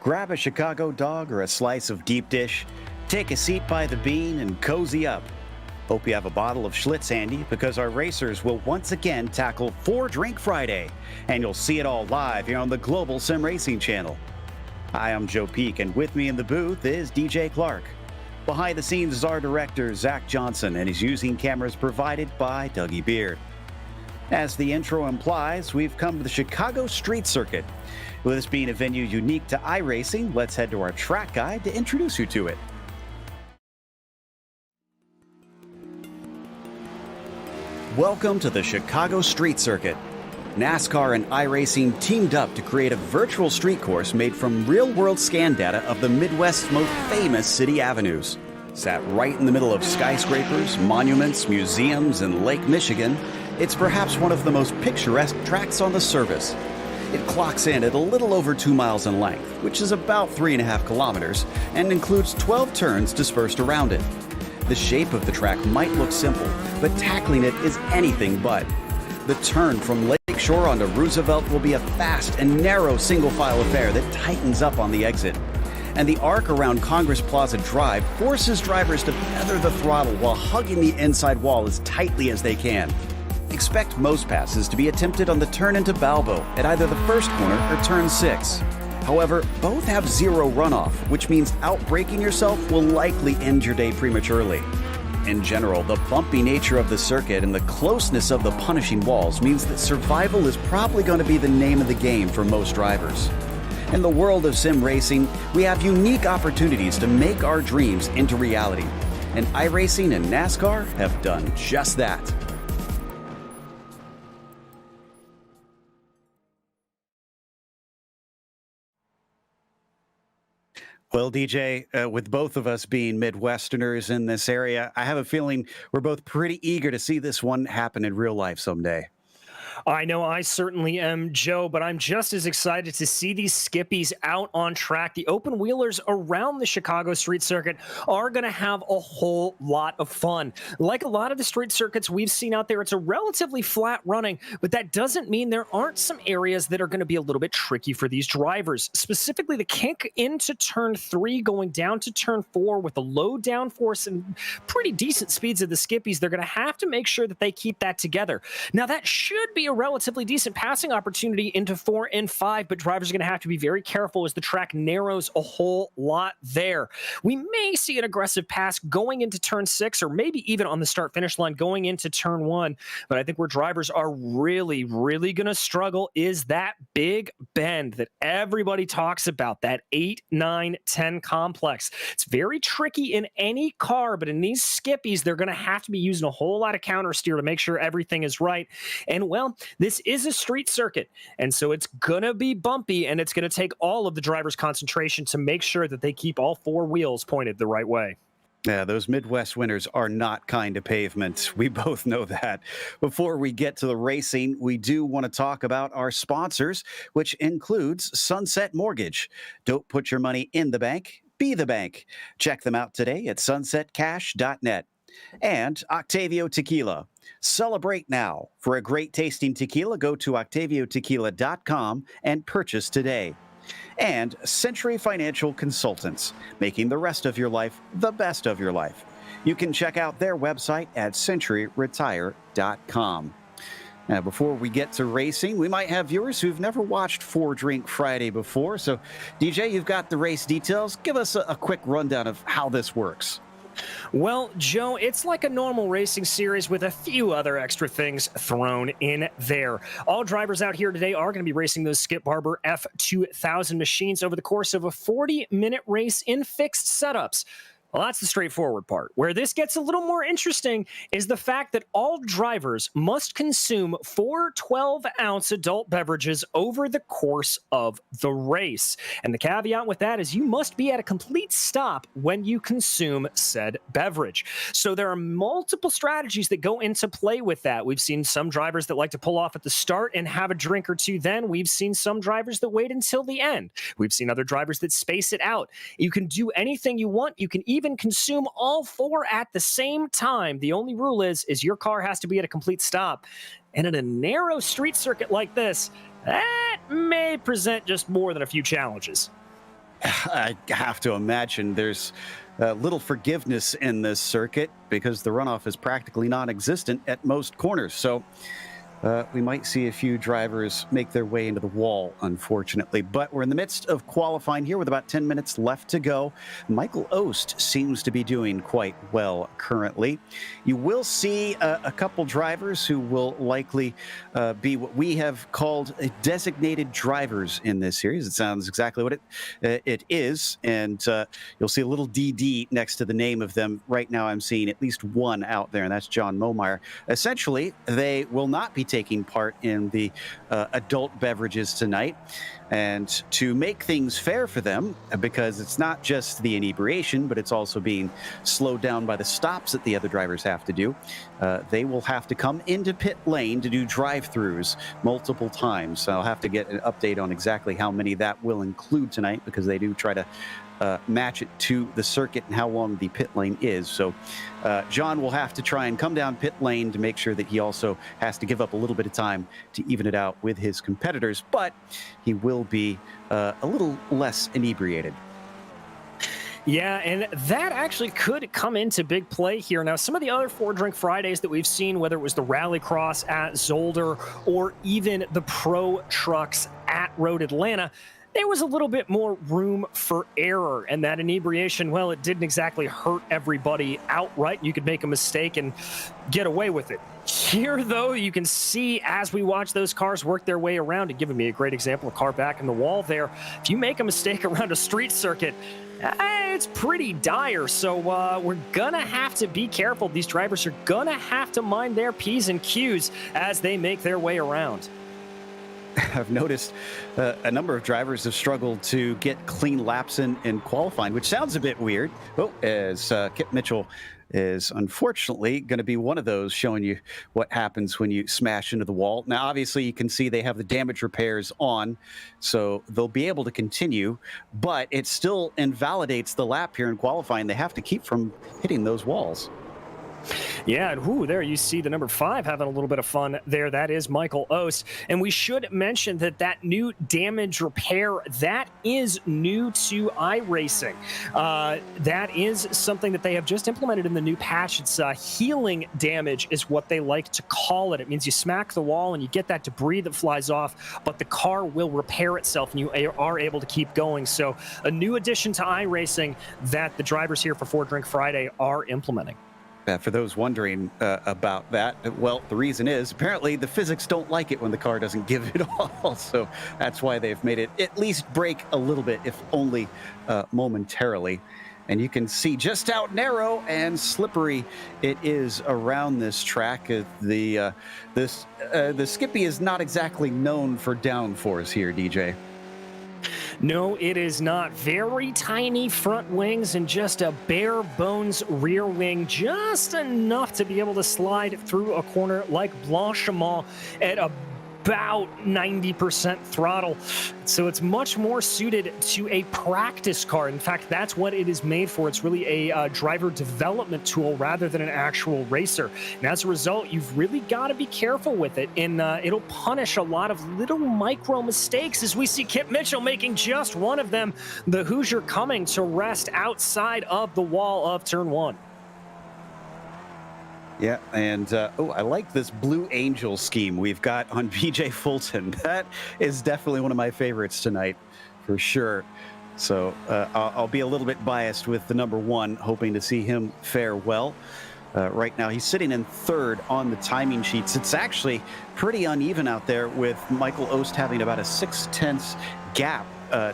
Grab a Chicago dog or a slice of deep dish, take a seat by the bean, and cozy up. Hope you have a bottle of Schlitz handy because our racers will once again tackle 4 Drink Friday, and you'll see it all live here on the Global SimRacing Channel. Hi, I'm Joe Peak, and with me in the booth is DJ Clark. Behind the scenes is our director, Zach Johnson, and he's using cameras provided by Dougie Beard. As the intro implies, we've come to the Chicago Street Circuit. With this being a venue unique to iRacing, let's head to our track guide to introduce you to it. Welcome to the Chicago Street Circuit. NASCAR and iRacing teamed up to create a virtual street course made from real-world scan data of the Midwest's most famous city avenues. Sat right in the middle of skyscrapers, monuments, museums, and Lake Michigan, it's perhaps one of the most picturesque tracks on the service. It clocks in at a little over 2 miles in length, which is about 3.5 kilometers, and includes 12 turns dispersed around it. The shape of the track might look simple, but tackling it is anything but. The turn from Lakeshore onto Roosevelt will be a fast and narrow single-file affair that tightens up on the exit. And the arc around Congress Plaza Drive forces drivers to feather the throttle while hugging the inside wall as tightly as they can. Expect most passes to be attempted on the turn into Balbo at either the first corner or turn 6. However, both have zero runoff, which means outbraking yourself will likely end your day prematurely. In general, the bumpy nature of the circuit and the closeness of the punishing walls means that survival is probably going to be the name of the game for most drivers. In the world of sim racing, we have unique opportunities to make our dreams into reality, and iRacing and NASCAR have done just that. Well, DJ, with both of us being Midwesterners in this area, I have a feeling we're both pretty eager to see this one happen in real life someday. I know I certainly am, Joe, but I'm just as excited to see these skippies out on track. The open wheelers around the Chicago street circuit are going to have a whole lot of fun. Like a lot of the street circuits we've seen out there, it's a relatively flat running, but that doesn't mean there aren't some areas that are going to be a little bit tricky for these drivers. Specifically, the kick into turn 3 going down to turn 4 with the low downforce and pretty decent speeds of the skippies. They're going to have to make sure that they keep that together. Now, that should be a relatively decent passing opportunity into 4 and 5, but drivers are going to have to be very careful as the track narrows a whole lot there. We may see an aggressive pass going into turn 6, or maybe even on the start-finish line going into turn 1, but I think where drivers are really going to struggle is that big bend that everybody talks about, that 8, 9, 10 complex. It's very tricky in any car, but in these skippies, they're going to have to be using a whole lot of counter steer to make sure everything is right. And well, this is a street circuit, and so it's going to be bumpy, and it's going to take all of the driver's concentration to make sure that they keep all 4 wheels pointed the right way. Yeah, those Midwest winters are not kind to pavement. We both know that. Before we get to the racing, we do want to talk about our sponsors, which includes Sunset Mortgage. Don't put your money in the bank, be the bank. Check them out today at sunsetcash.net. And Octavio Tequila. Celebrate now. For a great tasting tequila, go to octaviotequila.com and purchase today. And Century Financial Consultants, making the rest of your life the best of your life. You can check out their website at centuryretire.com. Now, before we get to racing, we might have viewers who've never watched 4 Drink Friday before. So, DJ, you've got the race details. Give us a quick rundown of how this works. Well, Joe, it's like a normal racing series with a few other extra things thrown in there. All drivers out here today are going to be racing those Skip Barber F2000 machines over the course of a 40-minute race in fixed setups. Well, that's the straightforward part. Where this gets a little more interesting is the fact that all drivers must consume 4 12-ounce adult beverages over the course of the race. And the caveat with that is you must be at a complete stop when you consume said beverage. So there are multiple strategies that go into play with that. We've seen some drivers that like to pull off at the start and have a drink or two then. We've seen some drivers that wait until the end. We've seen other drivers that space it out. You can do anything you want. You can even consume all 4 at the same time. The only rule is your car has to be at a complete stop. And in a narrow street circuit like this, that may present just more than a few challenges. I have to imagine there's little forgiveness in this circuit because the runoff is practically non-existent at most corners. So we might see a few drivers make their way into the wall, unfortunately. But we're in the midst of qualifying here with about 10 minutes left to go. Michael Ost seems to be doing quite well currently. You will see a couple drivers who will likely be what we have called designated drivers in this series. It sounds exactly what it is. And you'll see a little DD next to the name of them. Right now I'm seeing at least one out there, and that's John Momeyer. Essentially, they will not be taking part in the adult beverages tonight. And to make things fair for them, because it's not just the inebriation, but it's also being slowed down by the stops that the other drivers have to do, they will have to come into pit lane to do drive-throughs multiple times. So I'll have to get an update on exactly how many that will include tonight, because they do try to match it to the circuit and how long the pit lane is. So John will have to try and come down pit lane to make sure that he also has to give up a little bit of time to even it out with his competitors, but he will be a little less inebriated. Yeah, and that actually could come into big play here. Now, some of the other 4-Drink Fridays that we've seen, whether it was the Rallycross at Zolder or even the Pro Trucks at Road Atlanta, there was a little bit more room for error, and that inebriation, well, it didn't exactly hurt everybody outright. You could make a mistake and get away with it. Here, though, you can see as we watch those cars work their way around, and giving me a great example, a car back in the wall there. If you make a mistake around a street circuit, it's pretty dire. So we're gonna have to be careful. These drivers are gonna have to mind their P's and Q's as they make their way around. I've noticed a number of drivers have struggled to get clean laps in qualifying, which sounds a bit weird. Oh, as Kip Mitchell is unfortunately going to be one of those, showing you what happens when you smash into the wall. Now, obviously, you can see they have the damage repairs on, so they'll be able to continue, but it still invalidates the lap here in qualifying. They have to keep from hitting those walls. Yeah, and there you see the number 5 having a little bit of fun there. That is Michael Ost. And we should mention that that new damage repair, that is new to iRacing. That is something that they have just implemented in the new patch. It's healing damage is what they like to call it. It means you smack the wall and you get that debris that flies off, but the car will repair itself and you are able to keep going. So a new addition to iRacing that the drivers here for 4-Drink Friday are implementing. For those wondering about that, well, the reason is apparently the physics don't like it when the car doesn't give it all. So that's why they've made it at least break a little bit, if only momentarily. And you can see just how narrow and slippery it is around this track. The Skippy is not exactly known for downforce here, DJ. No, it is not. Very tiny front wings and just a bare bones rear wing, just enough to be able to slide through a corner like Blanchimont at about 90% throttle. So it's much more suited to a practice car. In fact, that's what it is made for. It's really a driver development tool rather than an actual racer. And as a result, you've really got to be careful with it. And it'll punish a lot of little micro mistakes, as we see Kip Mitchell making just one of them. The Hoosier coming to rest outside of the wall of turn 1. Yeah, and I like this Blue Angel scheme we've got on BJ Fulton. That is definitely one of my favorites tonight, for sure. So I'll be a little bit biased with the number 1, hoping to see him fare well. Right now, he's sitting in 3rd on the timing sheets. It's actually pretty uneven out there, with Michael Ost having about a 0.6 gap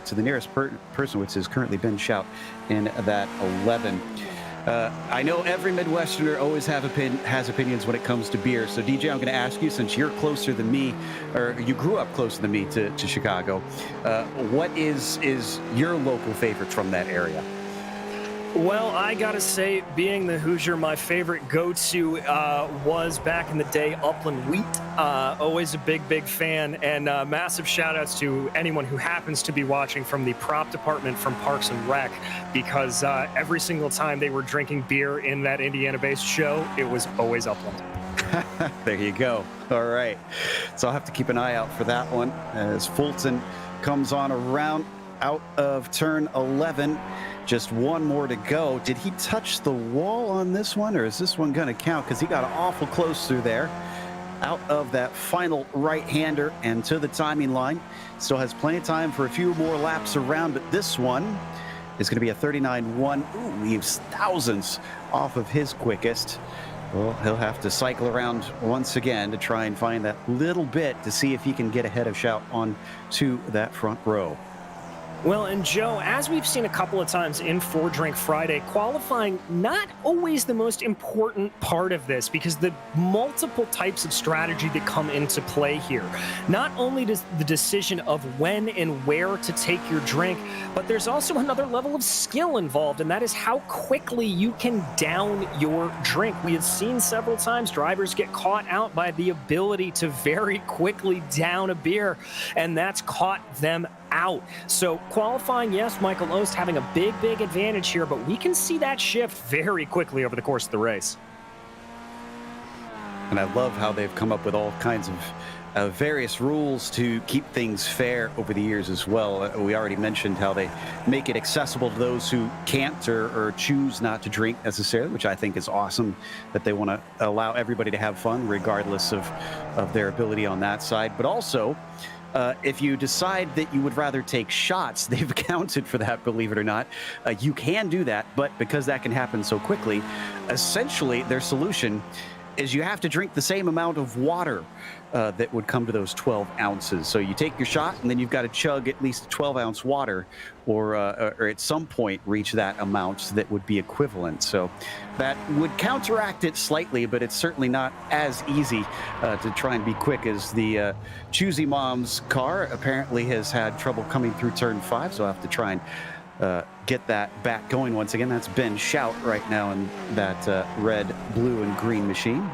to the nearest person, which is currently Ben Shout in that 11. I know every Midwesterner always has opinions when it comes to beer. So, DJ, I'm going to ask you, since you're closer than me, or you grew up closer than me to Chicago, what is your local favorite from that area? Well, I gotta say, being the Hoosier, my favorite go-to was back in the day Upland Wheat. Always a big fan, and massive shout-outs to anyone who happens to be watching from the prop department from Parks and Rec, because every single time they were drinking beer in that Indiana-based show, it was always Upland. There you go. All right. So I'll have to keep an eye out for that one as Fulton comes on around. out of turn 11. Just one more to go. Did he touch the wall on this one, or is this one going to count? Because he got awful close through there. Out of that final right-hander and to the timing line. Still has plenty of time for a few more laps around, but this one is going to be a 39.1. Ooh, leaves thousandths off of his quickest. Well, he'll have to cycle around once again to try and find that little bit to see if he can get ahead of Shout on to that front row. Well, and Joe, as we've seen a couple of times in For Drink Friday, qualifying not always the most important part of this, because the multiple types of strategy that come into play here. Not only does the decision of when and where to take your drink, but there's also another level of skill involved, and that is how quickly you can down your drink. We have seen several times drivers get caught out by the ability to very quickly down a beer, and that's caught them out. So qualifying, yes, Michael Ost having a big advantage here, but we can see that shift very quickly over the course of the race. And I love how they've come up with all kinds of various rules to keep things fair over the years as well. We already mentioned how they make it accessible to those who can't or choose not to drink necessarily, which I think is awesome, that they want to allow everybody to have fun regardless of their ability on that side. But also, if you decide that you would rather take shots, they've accounted for that, believe it or not. You can do that, but because that can happen so quickly, essentially their solution is you have to drink the same amount of water that would come to those 12 ounces. So you take your shot, and then you've got to chug at least 12-ounce water, or at some point reach that amount that would be equivalent. So that would counteract it slightly, but it's certainly not as easy to try and be quick as the Choosy Mom's car apparently has had trouble coming through turn 5, so I'll have to try and get that back going once again. That's Ben Shout right now in that red, blue, and green machine.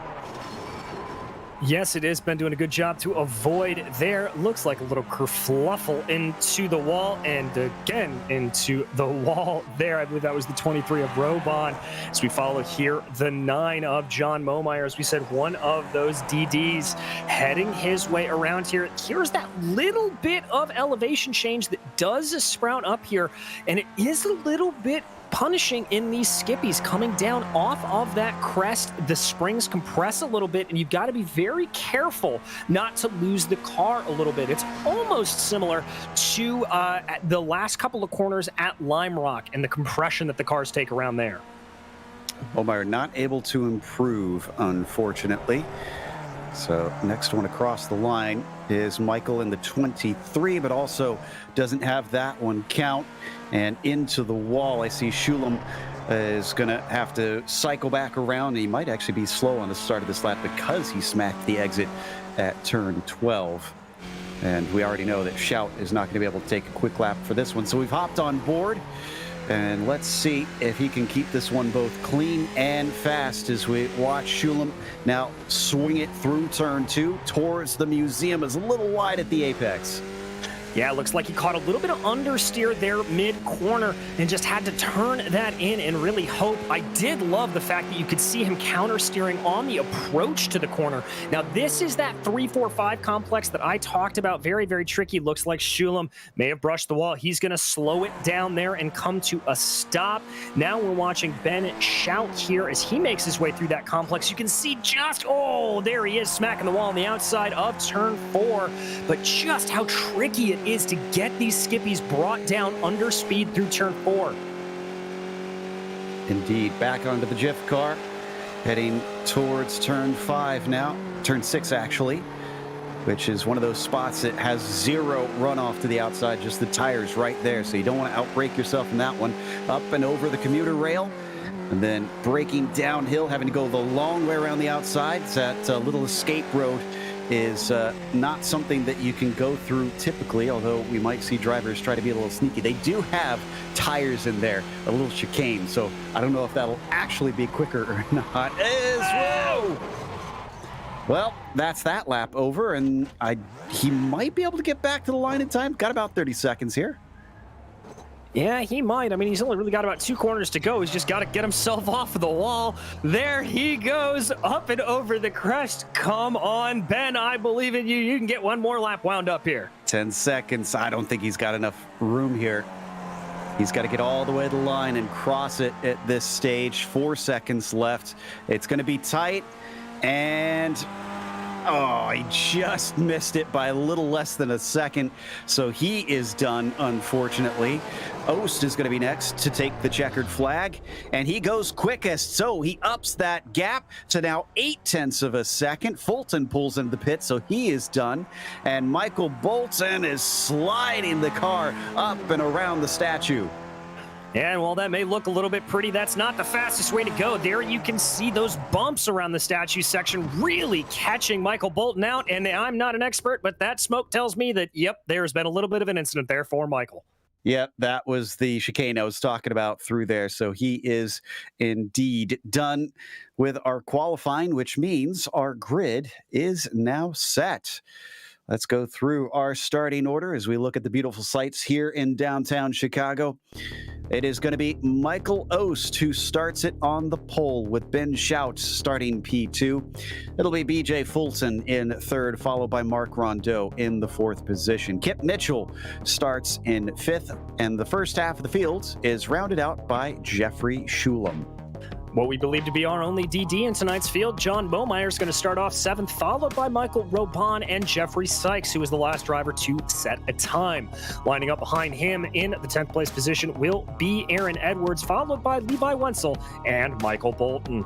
Yes, it is. Been doing a good job to avoid there. Looks like a little kerfluffle into the wall, and again into the wall there. I believe that was the 23 of Robon. As we follow here, the 9 of John Momeyer. As we said, one of those DDs heading his way around here. Here's that little bit of elevation change that does sprout up here, and it is a little bit punishing in these skippies coming down off of that crest. The springs compress a little bit, and you've got to be very careful not to lose the car a little bit. It's almost similar to the last couple of corners at Lime Rock and the compression that the cars take around there. Omeyer not able to improve, unfortunately. So next one across the line is Michael in the 23, but also doesn't have that one count. And into the wall, I see Shulam is going to have to cycle back around. He might actually be slow on the start of this lap because he smacked the exit at turn 12. And we already know that Shout is not going to be able to take a quick lap for this one. So we've hopped on board, and let's see if he can keep this one both clean and fast as we watch Shulam now swing it through turn 2 towards the museum. Is a little wide at the apex. Yeah, it looks like he caught a little bit of understeer there mid-corner and just had to turn that in and really hope. I did love the fact that you could see him counter-steering on the approach to the corner. Now, this is that 3-4-5 complex that I talked about. Very, very tricky. Looks like Shulam may have brushed the wall. He's going to slow it down there and come to a stop. Now we're watching Ben Shout here as he makes his way through that complex. You can see just, oh, there he is, smacking the wall on the outside of turn 4. But just how tricky it is to get these skippies brought down under speed through turn 4. Indeed, back onto the Jiff car, heading towards turn 5 now, turn 6 actually, which is one of those spots that has zero runoff to the outside, just the tires right there, so you don't want to outbrake yourself in that one. Up and over the commuter rail, and then braking downhill, having to go the long way around the outside. It's that little escape road is not something that you can go through typically, although we might see drivers try to be a little sneaky. They do have tires in there, a little chicane, so I don't know if that'll actually be quicker or not. Whoa! Well, that's that lap over, and he might be able to get back to the line in time. Got about 30 seconds here. Yeah, he might. I mean, he's only really got about 2 corners to go. He's just got to get himself off of the wall. There he goes, up and over the crest. Come on, Ben, I believe in you. You can get one more lap wound up here. 10 seconds. I don't think he's got enough room here. He's got to get all the way to the line and cross it at this stage. 4 seconds left. It's going to be tight. And oh, he just missed it by a little less than a second. So he is done, unfortunately. Ost is going to be next to take the checkered flag, and he goes quickest. So he ups that gap to now 0.8 of a second. Fulton pulls into the pit, so he is done. And Michael Bolton is sliding the car up and around the statue. And while that may look a little bit pretty, that's not the fastest way to go. There you can see those bumps around the statue section really catching Michael Bolton out. And I'm not an expert, but that smoke tells me that, yep, there's been a little bit of an incident there for Michael. Yep, that was the chicane I was talking about through there. So he is indeed done with our qualifying, which means our grid is now set. Let's go through our starting order as we look at the beautiful sights here in downtown Chicago. It is going to be Michael Ost who starts it on the pole with Ben Shout starting P2. It'll be BJ Fulton in third, followed by Mark Rondeau in the fourth position. Kip Mitchell starts in fifth, and the first half of the field is rounded out by Jeffrey Shulam. What we believe to be our only DD in tonight's field, John Bohmeyer is going to start off seventh, followed by Michael Robon and Jeffrey Sykes, who is the last driver to set a time. Lining up behind him in the 10th place position will be Aaron Edwards, followed by Levi Wenzel and Michael Bolton.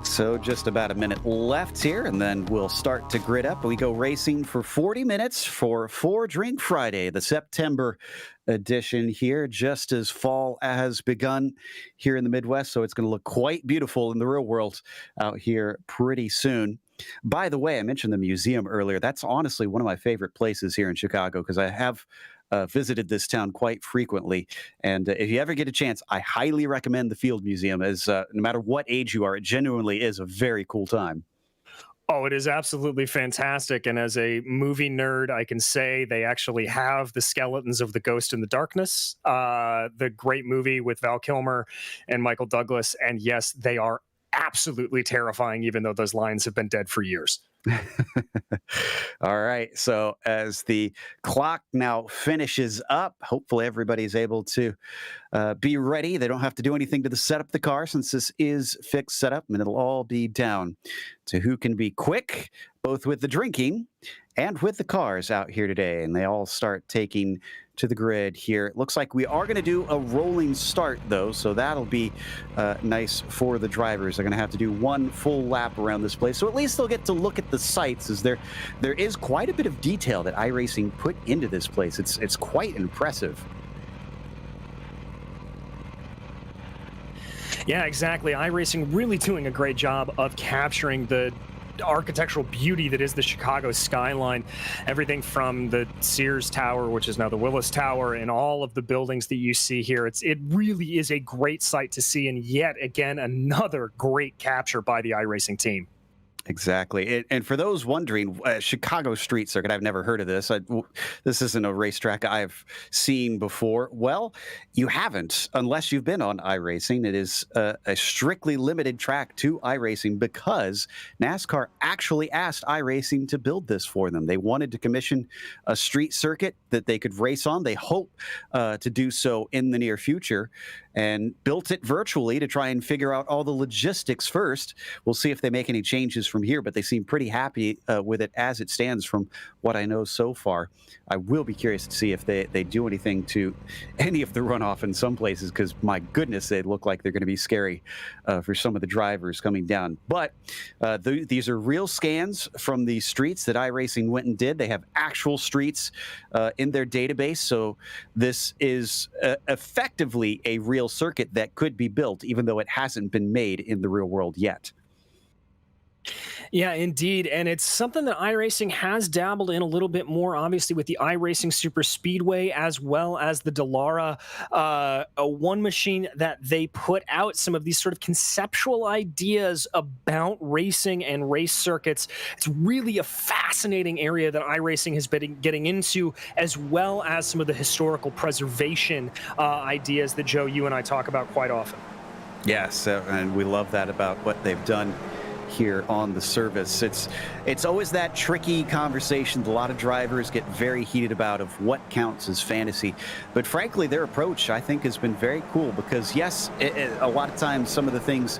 So just about a minute left here, and then we'll start to grid up. We go racing for 40 minutes for 4 Drink Friday, the September edition here, just as fall has begun here in the Midwest. So it's going to look quite beautiful in the real world out here pretty soon. By the way, I mentioned the museum earlier. That's honestly one of my favorite places here in Chicago because I have visited this town quite frequently. And if you ever get a chance, I highly recommend the Field Museum, as no matter what age you are, it genuinely is a very cool time. Oh, it is absolutely fantastic. And as a movie nerd, I can say they actually have the skeletons of The Ghost in the Darkness, the great movie with Val Kilmer and Michael Douglas. And yes, they are absolutely terrifying, even though those lions have been dead for years. All right. So as the clock now finishes up, hopefully everybody's able to be ready. They don't have to do anything to set up the car since this is fixed setup, and it'll all be down to who can be quick, both with the drinking and with the cars out here today. And they all start taking to the grid here. It looks like we are going to do a rolling start, though, so that'll be nice for the drivers. They're going to have to do one full lap around this place, so at least they'll get to look at the sights, as there is quite a bit of detail that iRacing put into this place. It's quite impressive. Yeah, exactly. iRacing really doing a great job of capturing the architectural beauty that is the Chicago skyline. Everything from the Sears Tower, which is now the Willis Tower, and all of the buildings that you see here. It really is a great sight to see, and yet again, another great capture by the iRacing team. Exactly. And for those wondering, Chicago Street Circuit, I've never heard of this. This isn't a racetrack I've seen before. Well, you haven't, unless you've been on iRacing. It is a strictly limited track to iRacing because NASCAR actually asked iRacing to build this for them. They wanted to commission a street circuit that they could race on. They hope to do so in the near future, and built it virtually to try and figure out all the logistics first. We'll see if they make any changes from here, but they seem pretty happy with it as it stands from what I know so far. I will be curious to see if they do anything to any of the runoff in some places, because my goodness, they look like they're going to be scary for some of the drivers coming down. But these are real scans from the streets that iRacing went and did. They have actual streets in their database, so this is effectively a real circuit that could be built, even though it hasn't been made in the real world yet. Yeah, indeed. And it's something that iRacing has dabbled in a little bit more, obviously, with the iRacing Super Speedway as well as the Dallara, a one machine that they put out some of these sort of conceptual ideas about racing and race circuits. It's really a fascinating area that iRacing has been getting into, as well as some of the historical preservation ideas that, Joe, you and I talk about quite often. Yes, and we love that about what they've done here on the service. It's always that tricky conversation a lot of drivers get very heated about of what counts as fantasy. But frankly, their approach, I think, has been very cool because, yes, a lot of times some of the things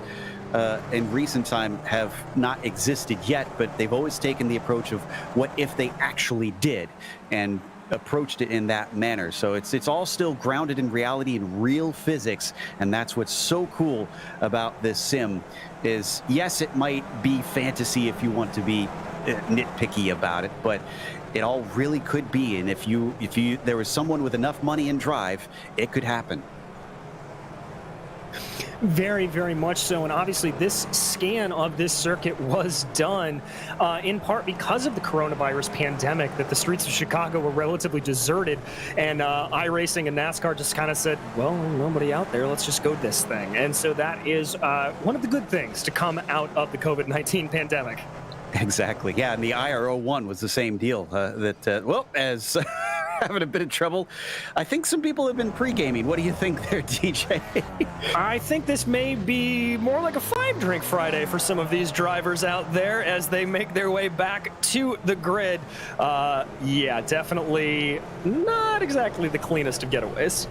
in recent time have not existed yet, but they've always taken the approach of what if they actually did and approached it in that manner. So it's all still grounded in reality and real physics, and that's what's so cool about this sim is, yes, it might be fantasy if you want to be nitpicky about it, but it all really could be. And if there was someone with enough money and drive, it could happen. Very, very much so. And obviously, this scan of this circuit was done in part because of the coronavirus pandemic, that the streets of Chicago were relatively deserted. And iRacing and NASCAR just kind of said, well, nobody out there. Let's just go this thing. And so that is one of the good things to come out of the COVID-19 pandemic. Exactly. Yeah. And the IRO1 was the same deal well, as having a bit of trouble. I think some people have been pre-gaming. What do you think there, DJ? I think this may be more like a 5-drink Friday for some of these drivers out there as they make their way back to the grid. Yeah, definitely not exactly the cleanest of getaways.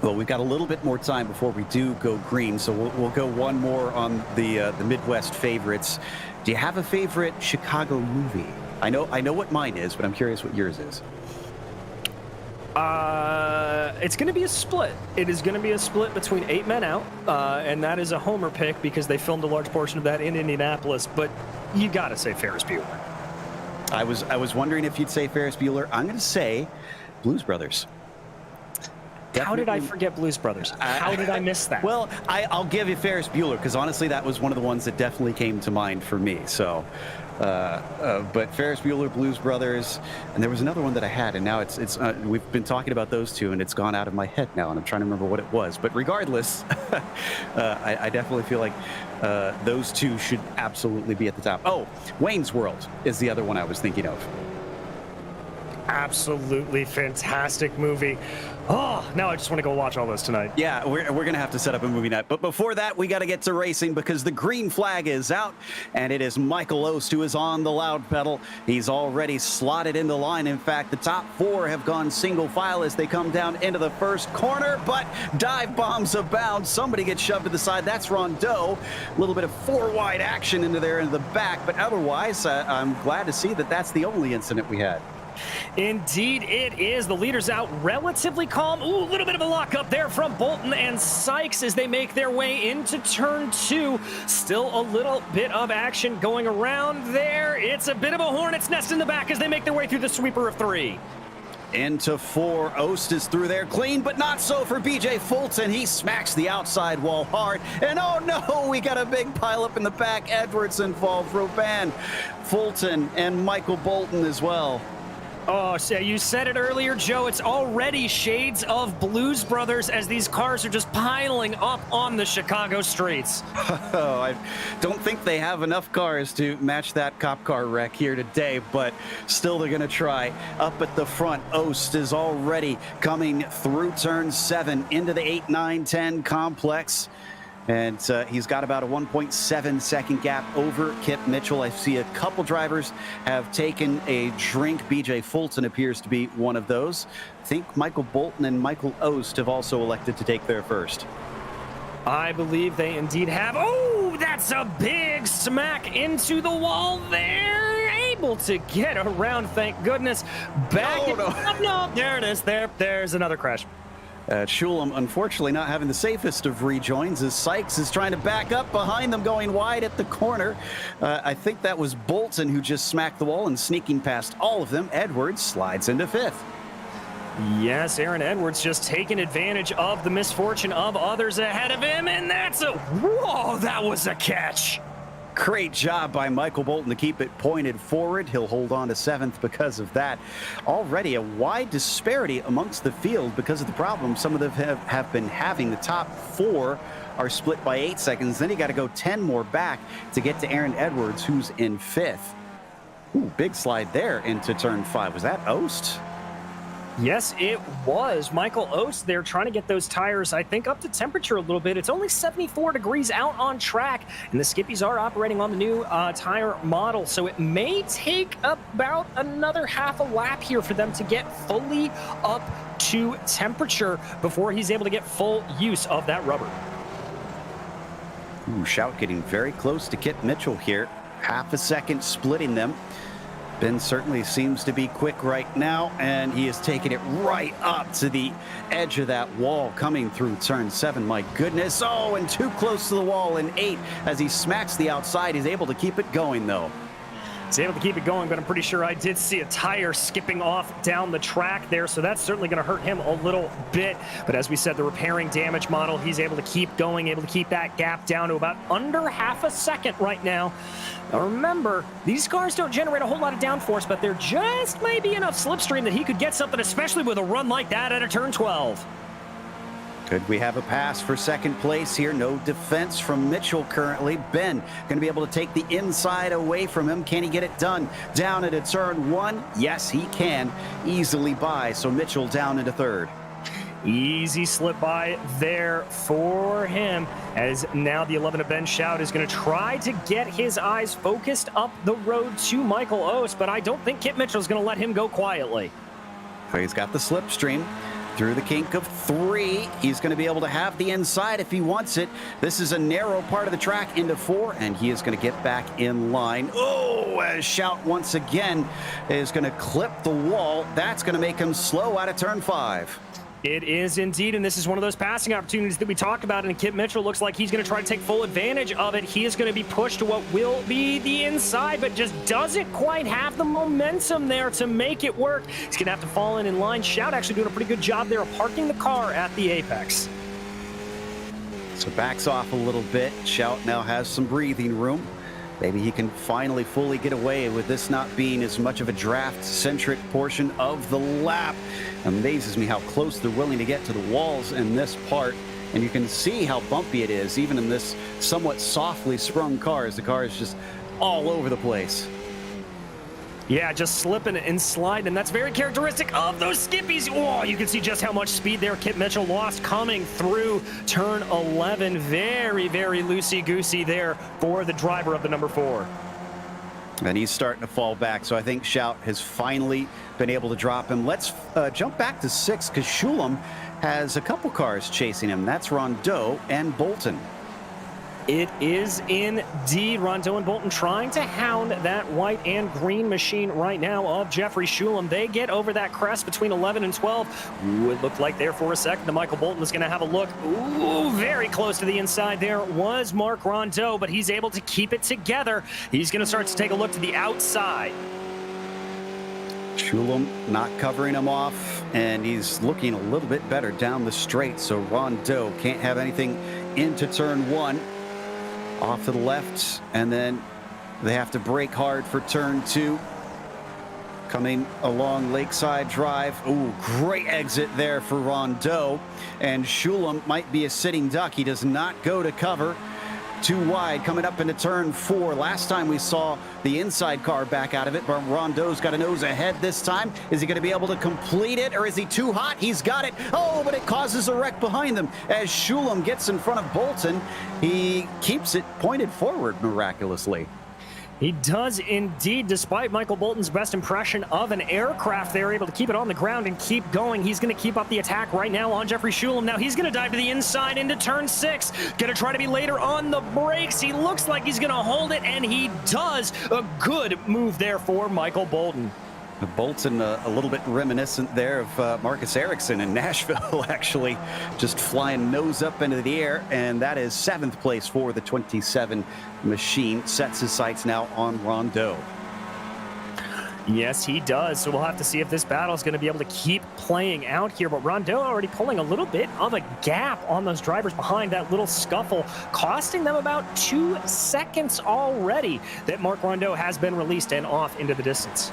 Well, we've got a little bit more time before we do go green, so we'll go one more on the Midwest favorites. Do you have a favorite Chicago movie? I know what mine is, but I'm curious what yours is. It's going to be a split. It is going to be a split between 8 Men Out, and that is a homer pick because they filmed a large portion of that in Indianapolis, but you got to say Ferris Bueller. I was wondering if you'd say Ferris Bueller. I'm going to say Blues Brothers. How did I forget Blues Brothers? How did I miss that? Well, I'll give you Ferris Bueller because honestly, that was one of the ones that definitely came to mind for me. So, but Ferris Bueller, Blues Brothers, and there was another one that I had, and now it's we've been talking about those two, and it's gone out of my head now, and I'm trying to remember what it was. But regardless, I definitely feel like those two should absolutely be at the top. Oh, Wayne's World is the other one I was thinking of. Absolutely fantastic movie. Oh, now I just want to go watch all those tonight. Yeah, we're going to have to set up a movie night. But before that, we got to get to racing because the green flag is out, and it is Michael Ost who is on the loud pedal. He's already slotted in the line. In fact, the top 4 have gone single file as they come down into the first corner, but dive bombs abound. Somebody gets shoved to the side. That's Rondeau. A little bit of 4-wide action into the back, but otherwise, I'm glad to see that that's the only incident we had. Indeed it is. The leader's out relatively calm. Ooh, a little bit of a lock up there from Bolton and Sykes as they make their way into turn 2. Still a little bit of action going around there. It's a bit of a hornet's nest in the back as they make their way through the sweeper of 3. Into 4. Ost is through there clean, but not so for BJ Fulton. He smacks the outside wall hard. And oh no, we got a big pileup in the back. Edwards involved, Robin, Fulton, and Michael Bolton as well. Oh, so you said it earlier, Joe. It's already shades of Blues Brothers as these cars are just piling up on the Chicago streets. Oh, I don't think they have enough cars to match that cop car wreck here today, but still they're going to try. Up at the front, Ost is already coming through turn 7 into the 8, 9, 10 complex. And he's got about a 1.7 second gap over Kip Mitchell. I see a couple drivers have taken a drink. BJ Fulton appears to be one of those. I think Michael Bolton and Michael Ost have also elected to take their first. I believe they indeed have. Oh, that's a big smack into the wall there. Able to get around, thank goodness. Back. Oh, no. No, there it is. There's another crash. Schulem, unfortunately, not having the safest of rejoins as Sykes is trying to back up behind them, going wide at the corner. I think that was Bolton who just smacked the wall and sneaking past all of them. Edwards slides into 5th. Yes, Aaron Edwards just taking advantage of the misfortune of others ahead of him, and that's a... Whoa, that was a catch. Great job by Michael Bolton to keep it pointed forward. He'll hold on to 7th because of that. Already a wide disparity amongst the field because of the problem some of them have been having. The top 4 are split by 8 seconds. Then you got to go 10 more back to get to Aaron Edwards, who's in 5th. Ooh, big slide there into turn 5. Was that Oast? Yes, it was. Michael Oast there trying to get those tires, I think, up to temperature a little bit. It's only 74 degrees out on track, and the Skippies are operating on the new tire model, so it may take about another half a lap here for them to get fully up to temperature before he's able to get full use of that rubber. Ooh, Shout getting very close to Kip Mitchell here. Half a second splitting them. Ben certainly seems to be quick right now, and he is taking it right up to the edge of that wall coming through turn 7. My goodness. Oh, and too close to the wall in 8 as he smacks the outside. He's able to keep it going, though. He's able to keep it going, but I'm pretty sure I did see a tire skipping off down the track there, so that's certainly going to hurt him a little bit. But as we said, the repairing damage model, he's able to keep going, able to keep that gap down to about under half a second right now. Now remember, these cars don't generate a whole lot of downforce, but there just might be enough slipstream that he could get something, especially with a run like that at a turn 12. Could we have a pass for second place here? No defense from Mitchell currently. Ben going to be able to take the inside away from him. Can he get it done? Down into turn 1. Yes, he can. Easily by. So Mitchell down into 3rd. Easy slip by there for him, as now the 11 of Ben Shout is going to try to get his eyes focused up the road to Michael Oast, but I don't think Kip Mitchell is going to let him go quietly. So he's got the slipstream. Through the kink of 3, he's going to be able to have the inside if he wants it. This is a narrow part of the track into 4, and he is going to get back in line. Oh, as Shout once again is going to clip the wall. That's going to make him slow out of turn 5. It is indeed, and this is one of those passing opportunities that we talked about, and Kip Mitchell looks like he's going to try to take full advantage of it. He is going to be pushed to what will be the inside, but just doesn't quite have the momentum there to make it work. He's going to have to fall in line. Shout actually doing a pretty good job there of parking the car at the apex. So backs off a little bit. Shout now has some breathing room. Maybe he can finally fully get away with this not being as much of a draft-centric portion of the lap. Amazes me how close they're willing to get to the walls in this part. And you can see how bumpy it is, even in this somewhat softly sprung car, as the car is just all over the place. Yeah, just slipping and sliding, and that's very characteristic of those Skippies. Oh, you can see just how much speed there Kip Mitchell lost coming through turn 11. Very, very loosey-goosey there for the driver of the number 4. And he's starting to fall back, so I think Shout has finally been able to drop him. Let's jump back to 6, because Shulam has a couple cars chasing him. That's Rondeau and Bolton. It is indeed Rondeau and Bolton trying to hound that white and green machine right now of Jeffrey Shulam. They get over that crest between 11 and 12. Ooh, it looked like there for a second that Michael Bolton was going to have a look. Ooh, very close to the inside there was Mark Rondeau, but he's able to keep it together. He's going to start to take a look to the outside. Shulam not covering him off, and he's looking a little bit better down the straight, so Rondeau can't have anything into turn 1. Off to the left, and then they have to brake hard for turn 2. Coming along Lakeside Drive. Ooh, great exit there for Rondeau. And Shulam might be a sitting duck. He does not go to cover. Too wide coming up into turn 4. Last time we saw the inside car back out of it, but Rondeau's got a nose ahead this time. Is he going to be able to complete it, or is he too hot? He's got it. Oh, but it causes a wreck behind them. As Shulam gets in front of Bolton, he keeps it pointed forward miraculously. He does indeed, despite Michael Bolton's best impression of an aircraft. They're able to keep it on the ground and keep going. He's going to keep up the attack right now on Jeffrey Shulam. Now he's going to dive to the inside into turn 6. Going to try to be later on the brakes. He looks like he's going to hold it, and he does. A good move there for Michael Bolton. Bolton a little bit reminiscent there of Marcus Ericsson in Nashville, actually, just flying nose up into the air, and that is 7th place for the 27 machine. Sets his sights now on Rondeau. Yes, he does. So we'll have to see if this battle is going to be able to keep playing out here. But Rondeau already pulling a little bit of a gap on those drivers behind that little scuffle, costing them about 2 seconds already that Marc Rondeau has been released and off into the distance.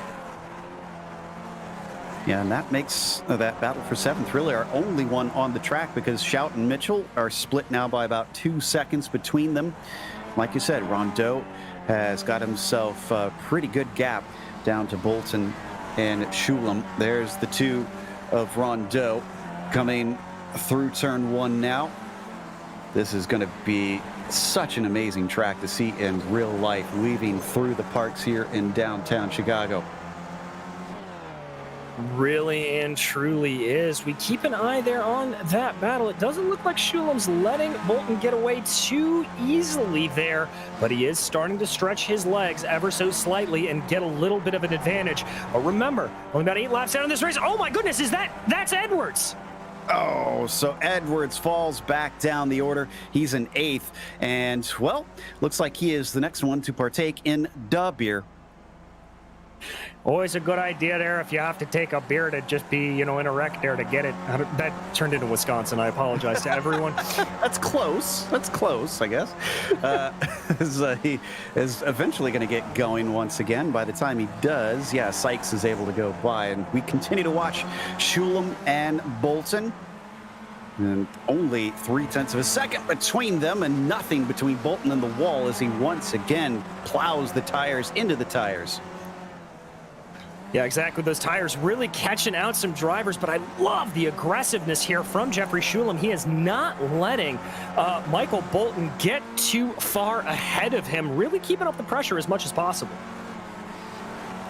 Yeah, and that makes that battle for 7th really our only one on the track, because Shout and Mitchell are split now by about 2 seconds between them. Like you said, Rondeau has got himself a pretty good gap down to Bolton and Schulem. There's the two of Rondeau coming through turn 1 now. This is going to be such an amazing track to see in real life, weaving through the parks here in downtown Chicago. Really and truly is. We keep an eye there on that battle. It doesn't look like Schulem's letting Bolton get away too easily there, but he is starting to stretch his legs ever so slightly and get a little bit of an advantage. But remember, only about 8 laps down in this race. Oh my goodness, that's Edwards. Oh, so Edwards falls back down the order. He's in 8th, and well, looks like he is the next one to partake in the beer. Always a good idea there if you have to take a beer to just be, in a wreck there to get it. That turned into Wisconsin. I apologize to everyone. That's close. That's close, I guess. He is eventually going to get going once again. By the time he does, yeah, Sykes is able to go by. And we continue to watch Schulem and Bolton. And only 0.3 of a second between them, and nothing between Bolton and the wall as he once again plows the tires into the tires. Yeah, exactly. Those tires really catching out some drivers, but I love the aggressiveness here from Jeffrey Schulem. He is not letting Michael Bolton get too far ahead of him, really keeping up the pressure as much as possible.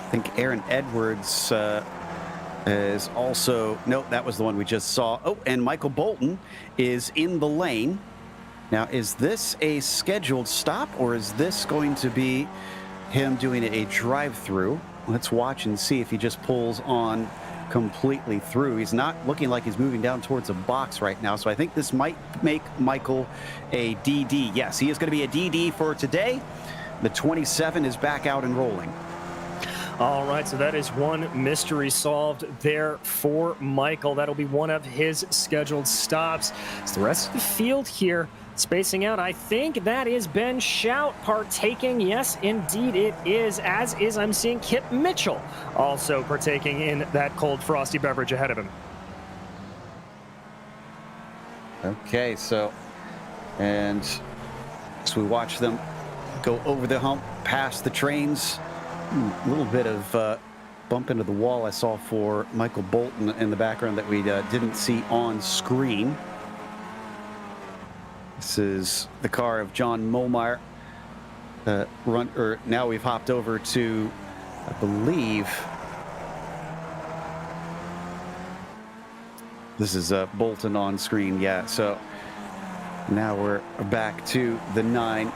I think Aaron Edwards is also, no, that was the one we just saw. Oh, and Michael Bolton is in the lane. Now, is this a scheduled stop, or is this going to be him doing a drive-through? Let's watch and see if he just pulls on completely through. He's not looking like he's moving down towards a box right now, so I think this might make Michael a DD. Yes, he is going to be a DD for today. The 27 is back out and rolling. All right, so that is one mystery solved there for Michael. That'll be one of his scheduled stops. So the rest of the field here spacing out. I think that is Ben Shout partaking. Yes, indeed it is, as is I'm seeing Kip Mitchell also partaking in that cold frosty beverage ahead of him. Okay, so, and as we watch them go over the hump, past the trains, a little bit of bump into the wall I saw for Michael Bolton in the background that we didn't see on screen. This is the car of John Molmeyer. Now we've hopped over to, I believe, this is Bolton on screen. Yeah, so now we're back to the 9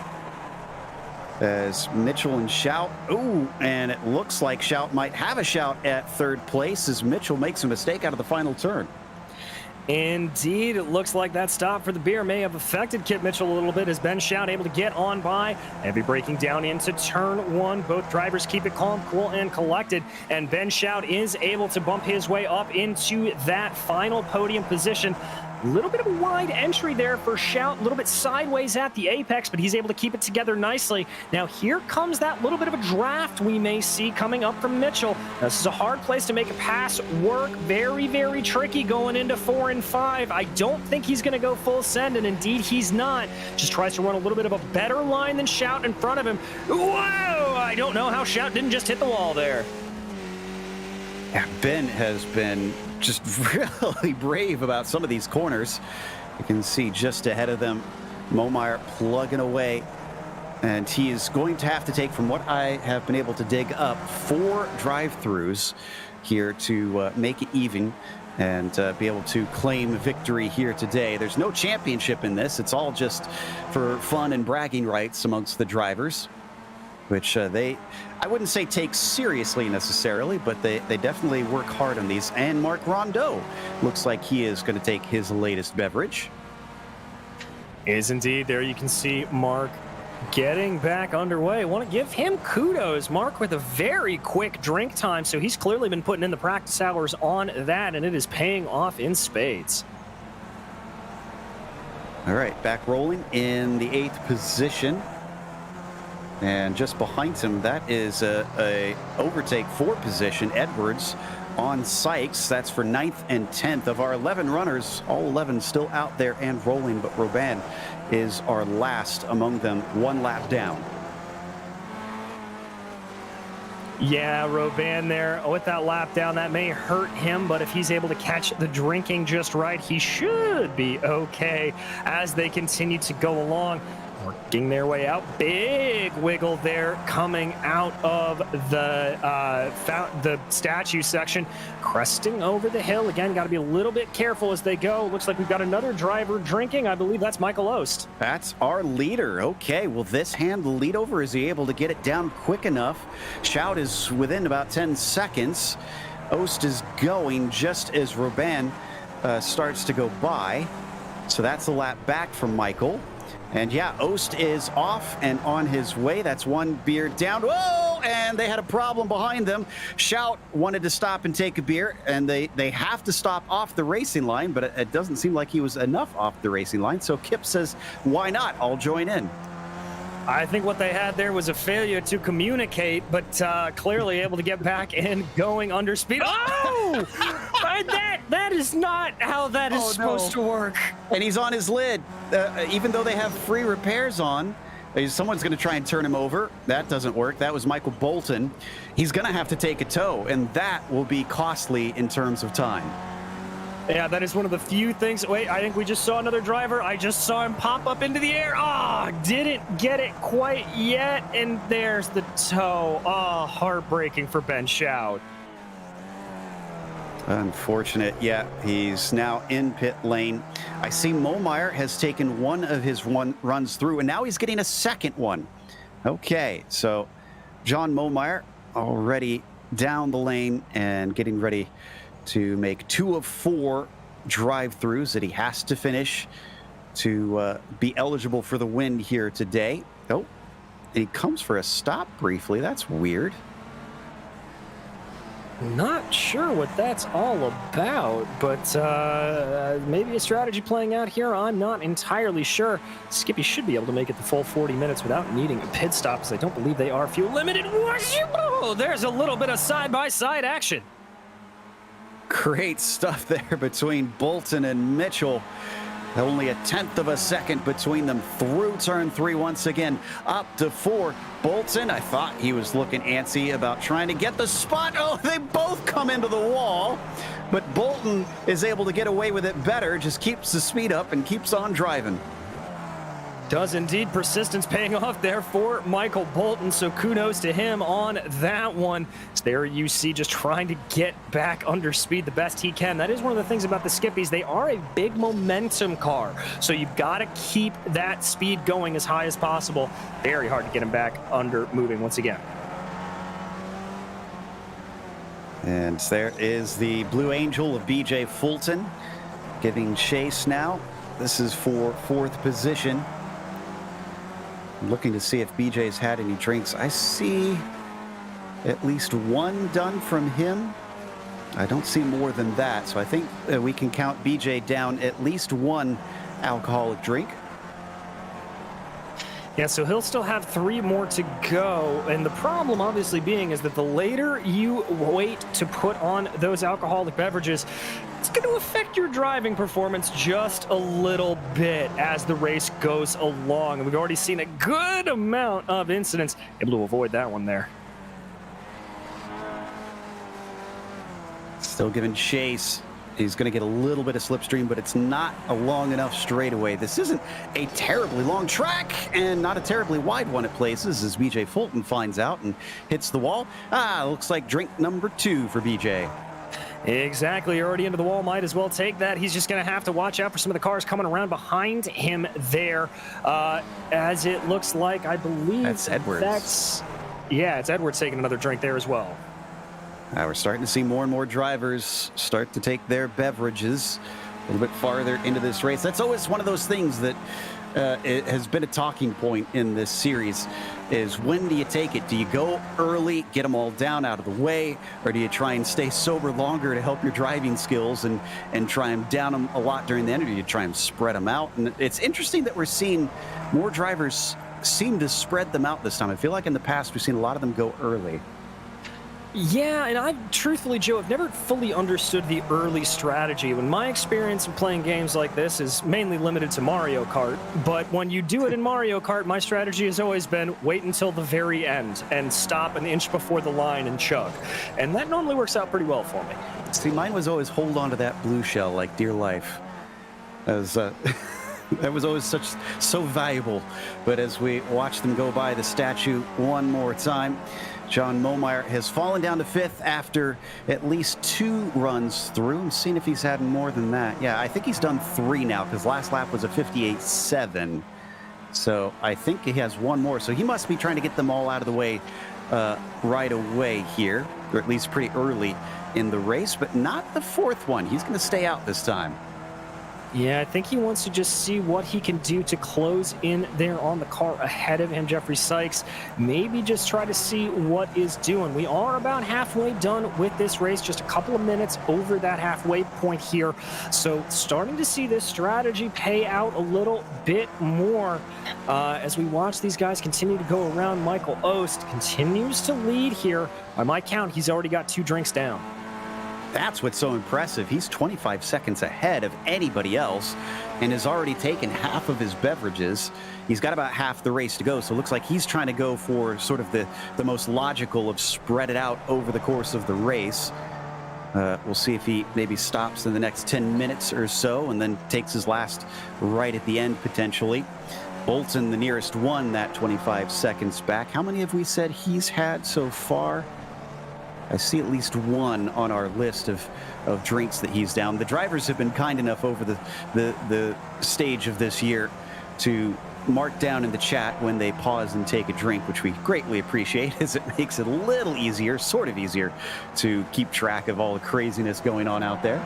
as Mitchell and Shout. Ooh, and it looks like Shout might have a shout at 3rd place as Mitchell makes a mistake out of the final turn. Indeed, it looks like that stop for the beer may have affected Kip Mitchell a little bit as Ben Shout able to get on by. Heavy braking down into turn 1. Both drivers keep it calm, cool, and collected. And Ben Shout is able to bump his way up into that final podium position. A little bit of a wide entry there for Shout, a little bit sideways at the apex, but he's able to keep it together nicely. Now here comes that little bit of a draft we may see coming up from Mitchell. Now, this is a hard place to make a pass work. Very, very tricky going into 4 and 5. I don't think he's going to go full send, and indeed he's not. Just tries to run a little bit of a better line than Shout in front of him. Whoa! I don't know how Shout didn't just hit the wall there. Yeah, Ben has been just really brave about some of these corners. You can see just ahead of them, Molmeyer plugging away, and he is going to have to take, from what I have been able to dig up, 4 drive-throughs here to make it even and be able to claim victory here today. There's no championship in this. It's all just for fun and bragging rights amongst the drivers, which I wouldn't say take seriously necessarily, but they definitely work hard on these. And Marc Rondeau looks like he is going to take his latest beverage. Is indeed. There you can see Marc getting back underway. Want to give him kudos. Mark with a very quick drink time, so he's clearly been putting in the practice hours on that, and it is paying off in spades. All right, back rolling in the 8th position. And just behind him, that is a overtake 4 position. Edwards on Sykes. That's for 9th and 10th. Of our 11 runners, all 11 still out there and rolling, but Robin is our last among them, 1 lap down. Yeah, Robin there with that lap down, that may hurt him, but if he's able to catch the drinking just right, he should be okay as they continue to go along. Working their way out. Big wiggle there coming out of the statue section. Cresting over the hill. Again, got to be a little bit careful as they go. Looks like we've got another driver drinking. I believe that's Michael Ost. That's our leader. Okay, will this hand the lead over? Is he able to get it down quick enough? Shout is within about 10 seconds. Ost is going just as Robin starts to go by. So that's the lap back from Michael. And yeah, Ost is off and on his way. That's 1 beer down. Whoa! And they had a problem behind them. Shout wanted to stop and take a beer, and they have to stop off the racing line, but it doesn't seem like he was enough off the racing line. So Kip says, why not? I'll join in. I think what they had there was a failure to communicate, but clearly able to get back and going under speed. Oh! that is not how that is supposed to work. And he's on his lid. Even though they have free repairs on, someone's going to try and turn him over. That doesn't work. That was Michael Bolton. He's going to have to take a tow, and that will be costly in terms of time. Yeah, that is one of the few things. Wait, I think we just saw another driver. I just saw him pop up into the air. Ah, didn't get it quite yet. And there's the tow. Ah, heartbreaking for Ben Shout. Unfortunate. Yeah, he's now in pit lane. I see Momeyer has taken one of his runs through, and now he's getting a second one. Okay, so John Momeyer already down the lane and getting ready to make 2 of 4 drive-throughs that he has to finish to be eligible for the win here today. Oh, and he comes for a stop briefly. That's weird. Not sure what that's all about, but maybe a strategy playing out here. I'm not entirely sure. Skippy should be able to make it the full 40 minutes without needing a pit stop, as I don't believe they are fuel limited. Oh, there's a little bit of side-by-side action. Great stuff there between Bolton and Mitchell. Only a 1/10 of a second between them through turn 3 once again. Up to 4. Bolton, I thought he was looking antsy about trying to get the spot. Oh, they both come into the wall. But Bolton is able to get away with it better, just keeps the speed up and keeps on driving. Does indeed. Persistence paying off there for Michael Bolton, so kudos to him on that one. There you see just trying to get back under speed the best he can. That is one of the things about the Skippies. They are a big momentum car, so you've got to keep that speed going as high as possible. Very hard to get him back under moving once again. And there is the Blue Angel of BJ Fulton giving chase now. This is for 4th position. I'm looking to see if BJ's had any drinks. I see at least 1 done from him. I don't see more than that, so I think we can count BJ down at least 1 alcoholic drink. Yeah, so he'll still have 3 more to go, and the problem obviously being is that the later you wait to put on those alcoholic beverages, it's going to affect your driving performance just a little bit as the race goes along. And we've already seen a good amount of incidents. Able to avoid that one there. Still giving chase. He's going to get a little bit of slipstream, but it's not a long enough straightaway. This isn't a terribly long track and not a terribly wide one at places, as BJ Fulton finds out and hits the wall. Looks like drink number 2 for BJ. Exactly. Already into the wall. Might as well take that. He's just going to have to watch out for some of the cars coming around behind him there. As it looks like, I believe that's Edwards. Yeah, it's Edwards taking another drink there as well. We're starting to see more and more drivers start to take their beverages a little bit farther into this race. That's always one of those things that it has been a talking point in this series is when do you take it? Do you go early, get them all down out of the way, or do you try and stay sober longer to help your driving skills and try and down them a lot during the end, or do you try and spread them out? And it's interesting that we're seeing more drivers seem to spread them out this time. I feel like in the past we've seen a lot of them go early. Yeah, and I truthfully, Joe, have never fully understood the early strategy. When my experience in playing games like this is mainly limited to Mario Kart, but when you do it in Mario Kart, my strategy has always been wait until the very end and stop an inch before the line and chug. And that normally works out pretty well for me. See, mine was always hold on to that blue shell like dear life. As that was always so valuable. But as we watch them go by the statue one more time, John Momeyer has fallen down to 5th after at least 2 runs through. I'm seeing if he's had more than that. Yeah, I think he's done 3 now because last lap was a 58.7. So I think he has 1 more. So he must be trying to get them all out of the way right away here, or at least pretty early in the race, but not the 4th one. He's going to stay out this time. Yeah, I think he wants to just see what he can do to close in there on the car ahead of him, Jeffrey Sykes. Maybe just try to see what is doing. We are about halfway done with this race, just a couple of minutes over that halfway point here. So starting to see this strategy pay out a little bit more as we watch these guys continue to go around. Michael Ost continues to lead here. By my count, he's already got 2 drinks down. That's what's so impressive. He's 25 seconds ahead of anybody else and has already taken half of his beverages. He's got about half the race to go, so it looks like he's trying to go for sort of the most logical of spread it out over the course of the race. We'll see if he maybe stops in the next 10 minutes or so and then takes his last right at the end potentially. Bolton, the nearest one, that 25 seconds back. How many have we said he's had so far? I see at least 1 on our list of drinks that he's down. The drivers have been kind enough over the stage of this year to mark down in the chat when they pause and take a drink, which we greatly appreciate, as it makes it a little easier, sort of easier, to keep track of all the craziness going on out there.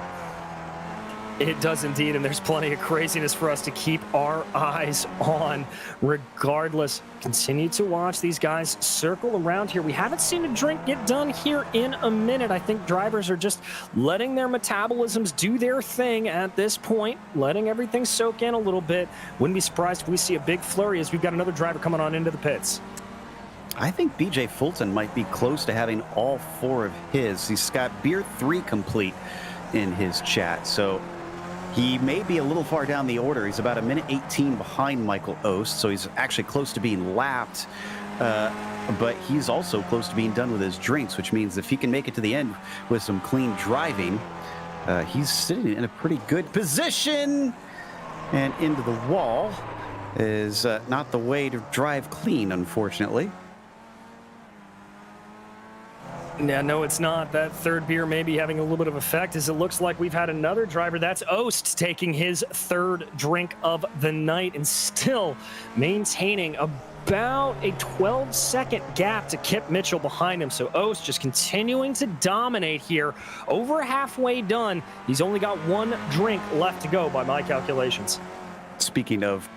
It does indeed, and there's plenty of craziness for us to keep our eyes on. Regardless, continue to watch these guys circle around here. We haven't seen a drink get done here in a minute. I think drivers are just letting their metabolisms do their thing at this point, letting everything soak in a little bit. Wouldn't be surprised if we see a big flurry as we've got another driver coming on into the pits. I think BJ Fulton might be close to having all 4 of his. He's got beer 3 complete in his chat, so he may be a little far down the order. He's about 1:18 behind Michael Ost, so he's actually close to being lapped. But he's also close to being done with his drinks, which means if he can make it to the end with some clean driving, he's sitting in a pretty good position. And into the wall is not the way to drive clean, unfortunately. Yeah, no, it's not. That 3rd beer may be having a little bit of effect, as it looks like we've had another driver. That's Ost taking his 3rd drink of the night and still maintaining about a 12-second gap to Kip Mitchell behind him. So Ost just continuing to dominate here. Over halfway done. He's only got 1 drink left to go by my calculations. Speaking of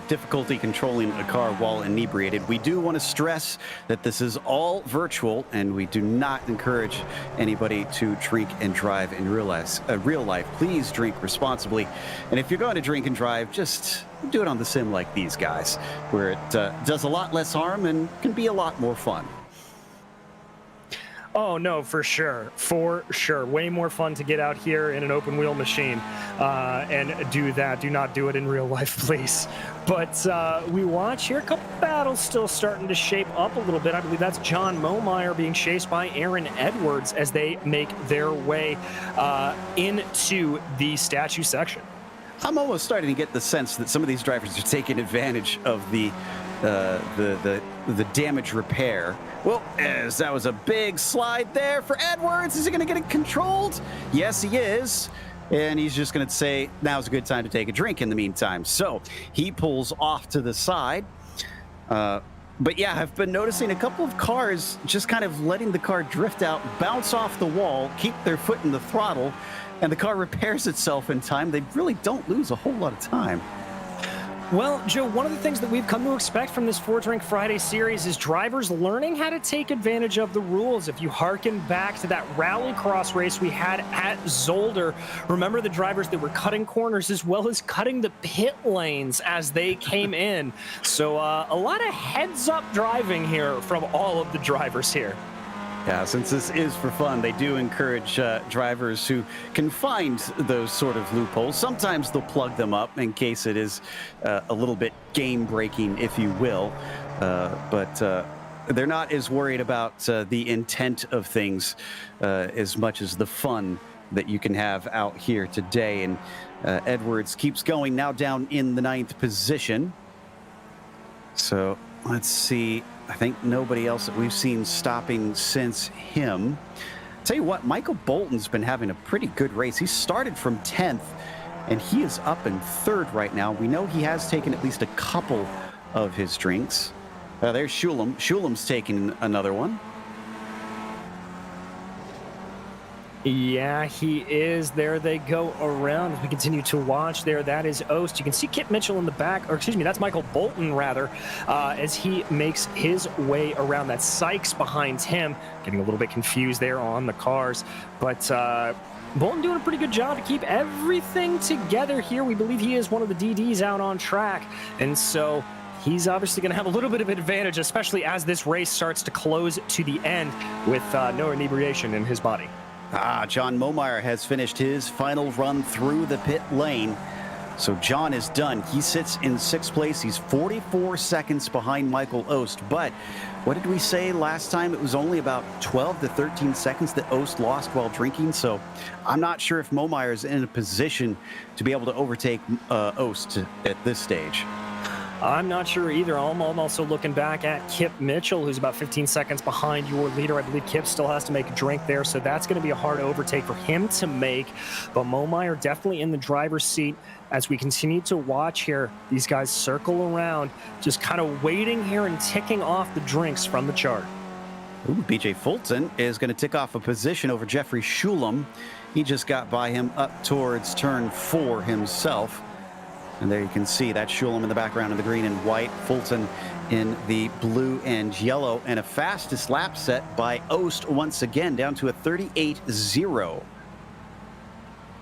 difficulty controlling a car while inebriated, we do want to stress that this is all virtual and we do not encourage anybody to drink and drive in real life. Please drink responsibly, and if you're going to drink and drive, just do it on the sim like these guys, where it does a lot less harm and can be a lot more fun. Oh, no, for sure. For sure. Way more fun to get out here in an open wheel machine and do that. Do not do it in real life, please. But we watch here a couple battles still starting to shape up a little bit. I believe that's John Momeyer being chased by Aaron Edwards as they make their way into the statue section. I'm almost starting to get the sense that some of these drivers are taking advantage of the damage repair. Well, as that was a big slide there for Edwards. Is he going to get it controlled? Yes, he is. And he's just going to say, now's a good time to take a drink in the meantime. So he pulls off to the side. But yeah, I've been noticing a couple of cars just kind of letting the car drift out, bounce off the wall, keep their foot in the throttle, and the car repairs itself in time. They really don't lose a whole lot of time. Well, Joe, one of the things that we've come to expect from this Four Drink Friday series is drivers learning how to take advantage of the rules. If you hearken back to that rallycross race we had at Zolder, remember the drivers that were cutting corners as well as cutting the pit lanes as they came in. So a lot of heads-up driving here from all of the drivers here. Yeah, since this is for fun, they do encourage drivers who can find those sort of loopholes. Sometimes they'll plug them up in case it is a little bit game-breaking, if you will. But they're not as worried about the intent of things as much as the fun that you can have out here today. And Edwards keeps going, now down in the 9th position. So let's see. I think nobody else that we've seen stopping since him. Tell you what, Michael Bolton's been having a pretty good race. He started from 10th, and he is up in 3rd right now. We know he has taken at least a couple of his drinks. There's Shulam. Shulam's taking another one. Yeah, he is. There they go around as we continue to watch there. That is Oast. You can see Kip Mitchell in the back, or excuse me, that's Michael Bolton, rather, as he makes his way around. That's Sykes behind him, getting a little bit confused there on the cars. But Bolton doing a pretty good job to keep everything together here. We believe he is one of the DDs out on track. And so he's obviously going to have a little bit of an advantage, especially as this race starts to close to the end with no inebriation in his body. John Momeyer has finished his final run through the pit lane. So John is done. He sits in 6th place. He's 44 seconds behind Michael Oast. But what did we say last time? It was only about 12 to 13 seconds that Oast lost while drinking. So I'm not sure if Momeyer is in a position to be able to overtake Oast at this stage. I'm not sure either. I'm also looking back at Kip Mitchell, who's about 15 seconds behind your leader. I believe Kip still has to make a drink there, so that's going to be a hard overtake for him to make. But Momeyer definitely in the driver's seat as we continue to watch here. These guys circle around, just kind of waiting here and ticking off the drinks from the chart. BJ Fulton is going to tick off a position over Jeffrey Shulam. He just got by him up towards turn 4 himself. And there you can see that Shulam in the background in the green and white, Fulton in the blue and yellow, and a fastest lap set by Oast once again, down to a 38.0.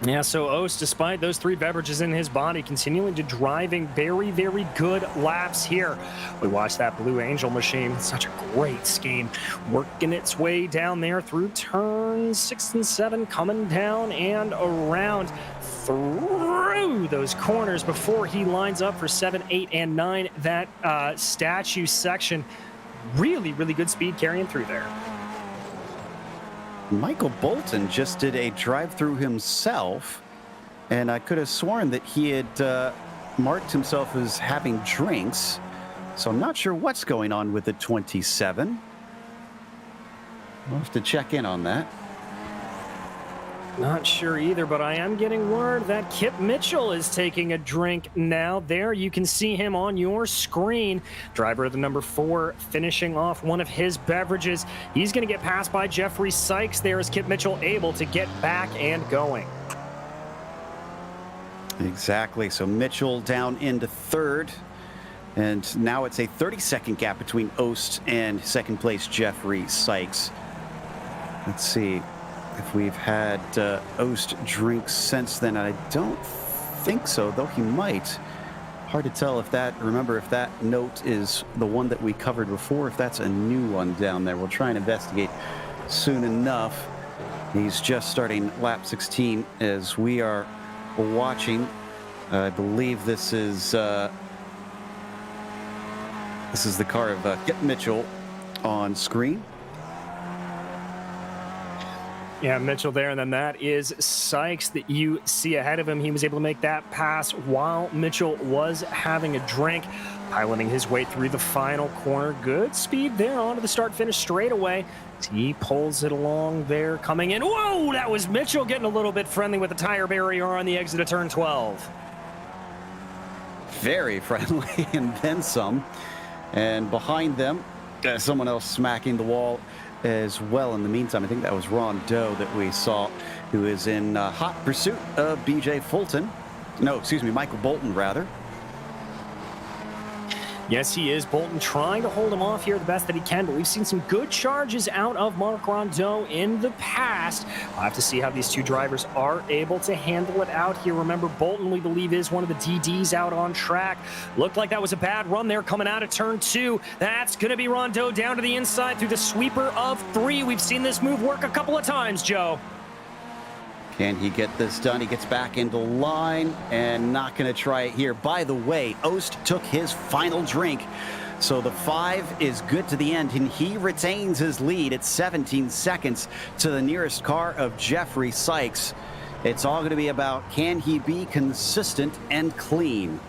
Yeah, so Oast, despite those 3 beverages in his body, continuing to driving very, very good laps here. We watched that Blue Angel machine, such a great scheme, working its way down there through turns 6 and 7, coming down and around through those corners before he lines up for 7, 8, and 9. That statue section, really, really good speed carrying through there. Michael Bolton just did a drive-through himself, and I could have sworn that he had marked himself as having drinks, so I'm not sure what's going on with the 27. We'll have to check in on that. Not sure either, but I am getting word that Kip Mitchell is taking a drink now. There you can see him on your screen. Driver of the number 4 finishing off one of his beverages. He's going to get passed by Jeffrey Sykes there as Kip Mitchell able to get back and going. Exactly. So Mitchell down into 3rd. And now it's a 30-second gap between Oast and 2nd place Jeffrey Sykes. Let's see if we've had Oast drinks since then. I don't think so, though he might. Hard to tell if that, remember if that note is the one that we covered before, if that's a new one down there. We'll try and investigate soon enough. He's just starting lap 16 as we are watching. I believe this is the car of Kip Mitchell on screen. Yeah, Mitchell there, and then that is Sykes that you see ahead of him. He was able to make that pass while Mitchell was having a drink, piloting his way through the final corner. Good speed there onto the start-finish straightaway. He pulls it along there, coming in. Whoa, that was Mitchell getting a little bit friendly with the tire barrier on the exit of turn 12. Very friendly, and then some. And behind them, someone else smacking the wall as well. In the meantime, I think that was Ron Doe that we saw, who is in hot pursuit of BJ Fulton. No, excuse me, Michael Bolton, rather. Yes, he is. Bolton trying to hold him off here the best that he can, but we've seen some good charges out of Marc Rondeau in the past. I'll have to see how these two drivers are able to handle it out here. Remember, Bolton, we believe, is one of the DDs out on track. Looked like that was a bad run there coming out of turn 2. That's going to be Rondeau down to the inside through the sweeper of 3. We've seen this move work a couple of times, Joe. Can he get this done? He gets back into line and not going to try it here. By the way, Ost took his final drink. So the 5 is good to the end, and he retains his lead at 17 seconds to the nearest car of Jeffrey Sykes. It's all going to be about, can he be consistent and clean?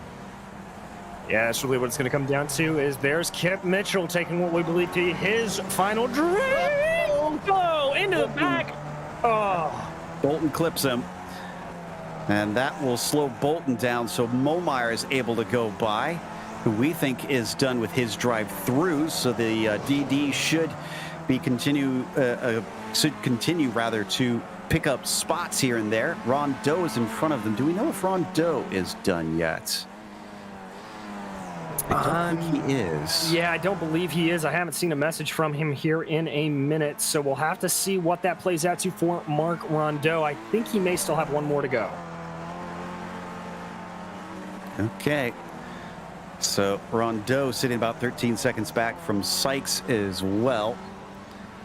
Yeah, that's really what it's going to come down to. Is there's Kip Mitchell taking what we believe to be his final drink. Oh, into the back. Oh. Bolton clips him, and that will slow Bolton down, so Momeyer is able to go by, who we think is done with his drive-throughs, so the DD should continue to pick up spots here and there. Rondeau is in front of them. Do we know if Rondeau is done yet? I don't think he is. Yeah, I don't believe he is. I haven't seen a message from him here in a minute, so we'll have to see what that plays out to for Marc Rondeau. I think he may still have one more to go. Okay. So Rondeau sitting about 13 seconds back from Sykes as well.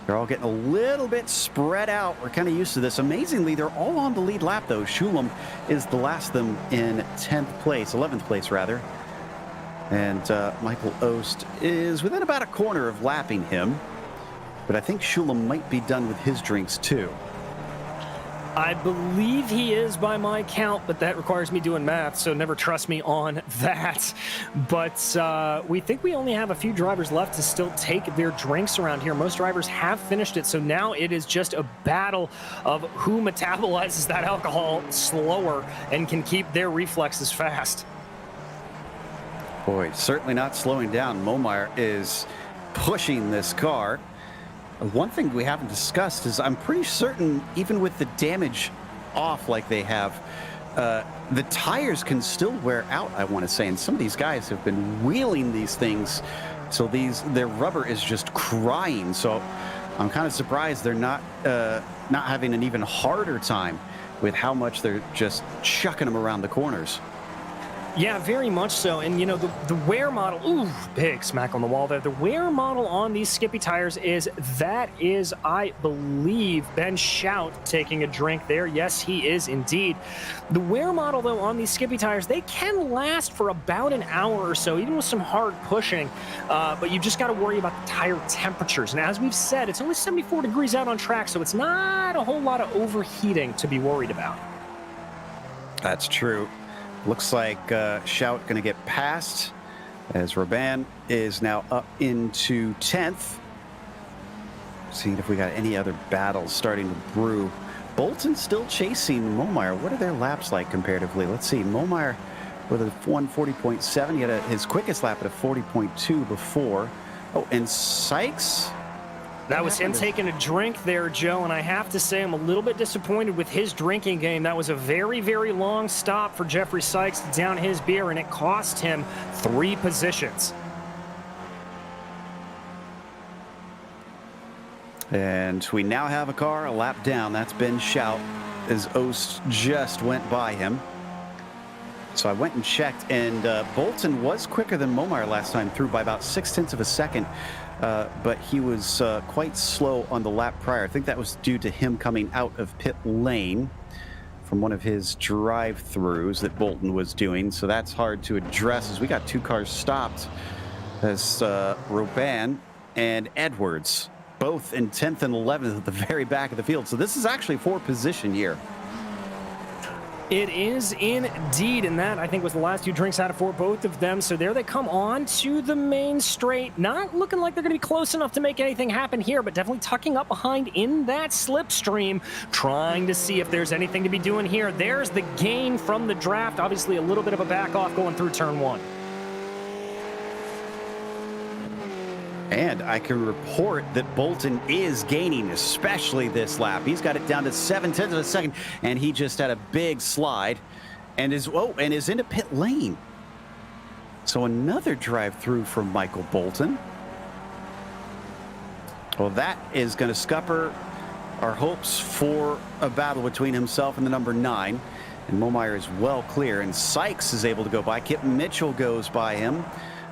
They're all getting a little bit spread out. We're kind of used to this. Amazingly, they're all on the lead lap, though. Schulem is the last of them in 11th place, rather. And Michael Ost is within about a corner of lapping him. But I think Schulem might be done with his drinks, too. I believe he is by my count, but that requires me doing math, so never trust me on that. But we think we only have a few drivers left to still take their drinks around here. Most drivers have finished it, so now it is just a battle of who metabolizes that alcohol slower and can keep their reflexes fast. Boy, certainly not slowing down. Momeyer is pushing this car. One thing we haven't discussed is I'm pretty certain, even with the damage off like they have, the tires can still wear out, I want to say. And some of these guys have been wheeling these things, so their rubber is just crying. So I'm kind of surprised they're not having an even harder time with how much they're just chucking them around the corners. Yeah, very much so. And, you know, the wear model, ooh, big smack on the wall there. The wear model on these Skippy tires is, I believe, Ben Shout taking a drink there. Yes, he is indeed. The wear model, though, on these Skippy tires, they can last for about an hour or so, even with some hard pushing. But you just got to worry about the tire temperatures. And as we've said, it's only 74 degrees out on track, so it's not a whole lot of overheating to be worried about. That's true. Looks like Shout going to get past as Robin is now up into 10th. Seeing if we got any other battles starting to brew. Bolton still chasing Momeyer. What are their laps like comparatively? Let's see. Momeyer with a 140.7. He had his quickest lap at a 40.2 before. Oh, and Sykes. That was him taking a drink there, Joe, and I have to say I'm a little bit disappointed with his drinking game. That was a very, very long stop for Jeffrey Sykes to down his beer, and it cost him 3 positions. And we now have a car a lap down. That's Ben Shout as Ost just went by him. So I went and checked, and Bolton was quicker than Momeyer last time through by about 0.6 of a second. But he was quite slow on the lap prior. I think that was due to him coming out of pit lane from one of his drive-throughs that Bolton was doing. So that's hard to address as we got 2 cars stopped as Robin and Edwards, both in 10th and 11th at the very back of the field. So this is actually for position here. It is indeed, and that, I think, was the last 2 drinks out of 4, both of them. So there they come on to the main straight. Not looking like they're going to be close enough to make anything happen here, but definitely tucking up behind in that slipstream, trying to see if there's anything to be doing here. There's the gain from the draft. Obviously, a little bit of a back off going through turn 1. And I can report that Bolton is gaining, especially this lap. He's got it down to 0.7 of a second, and he just had a big slide and is into pit lane. So another drive-through from Michael Bolton. Well, that is going to scupper our hopes for a battle between himself and the number 9. And Momeyer is well clear, and Sykes is able to go by. Kip Mitchell goes by him.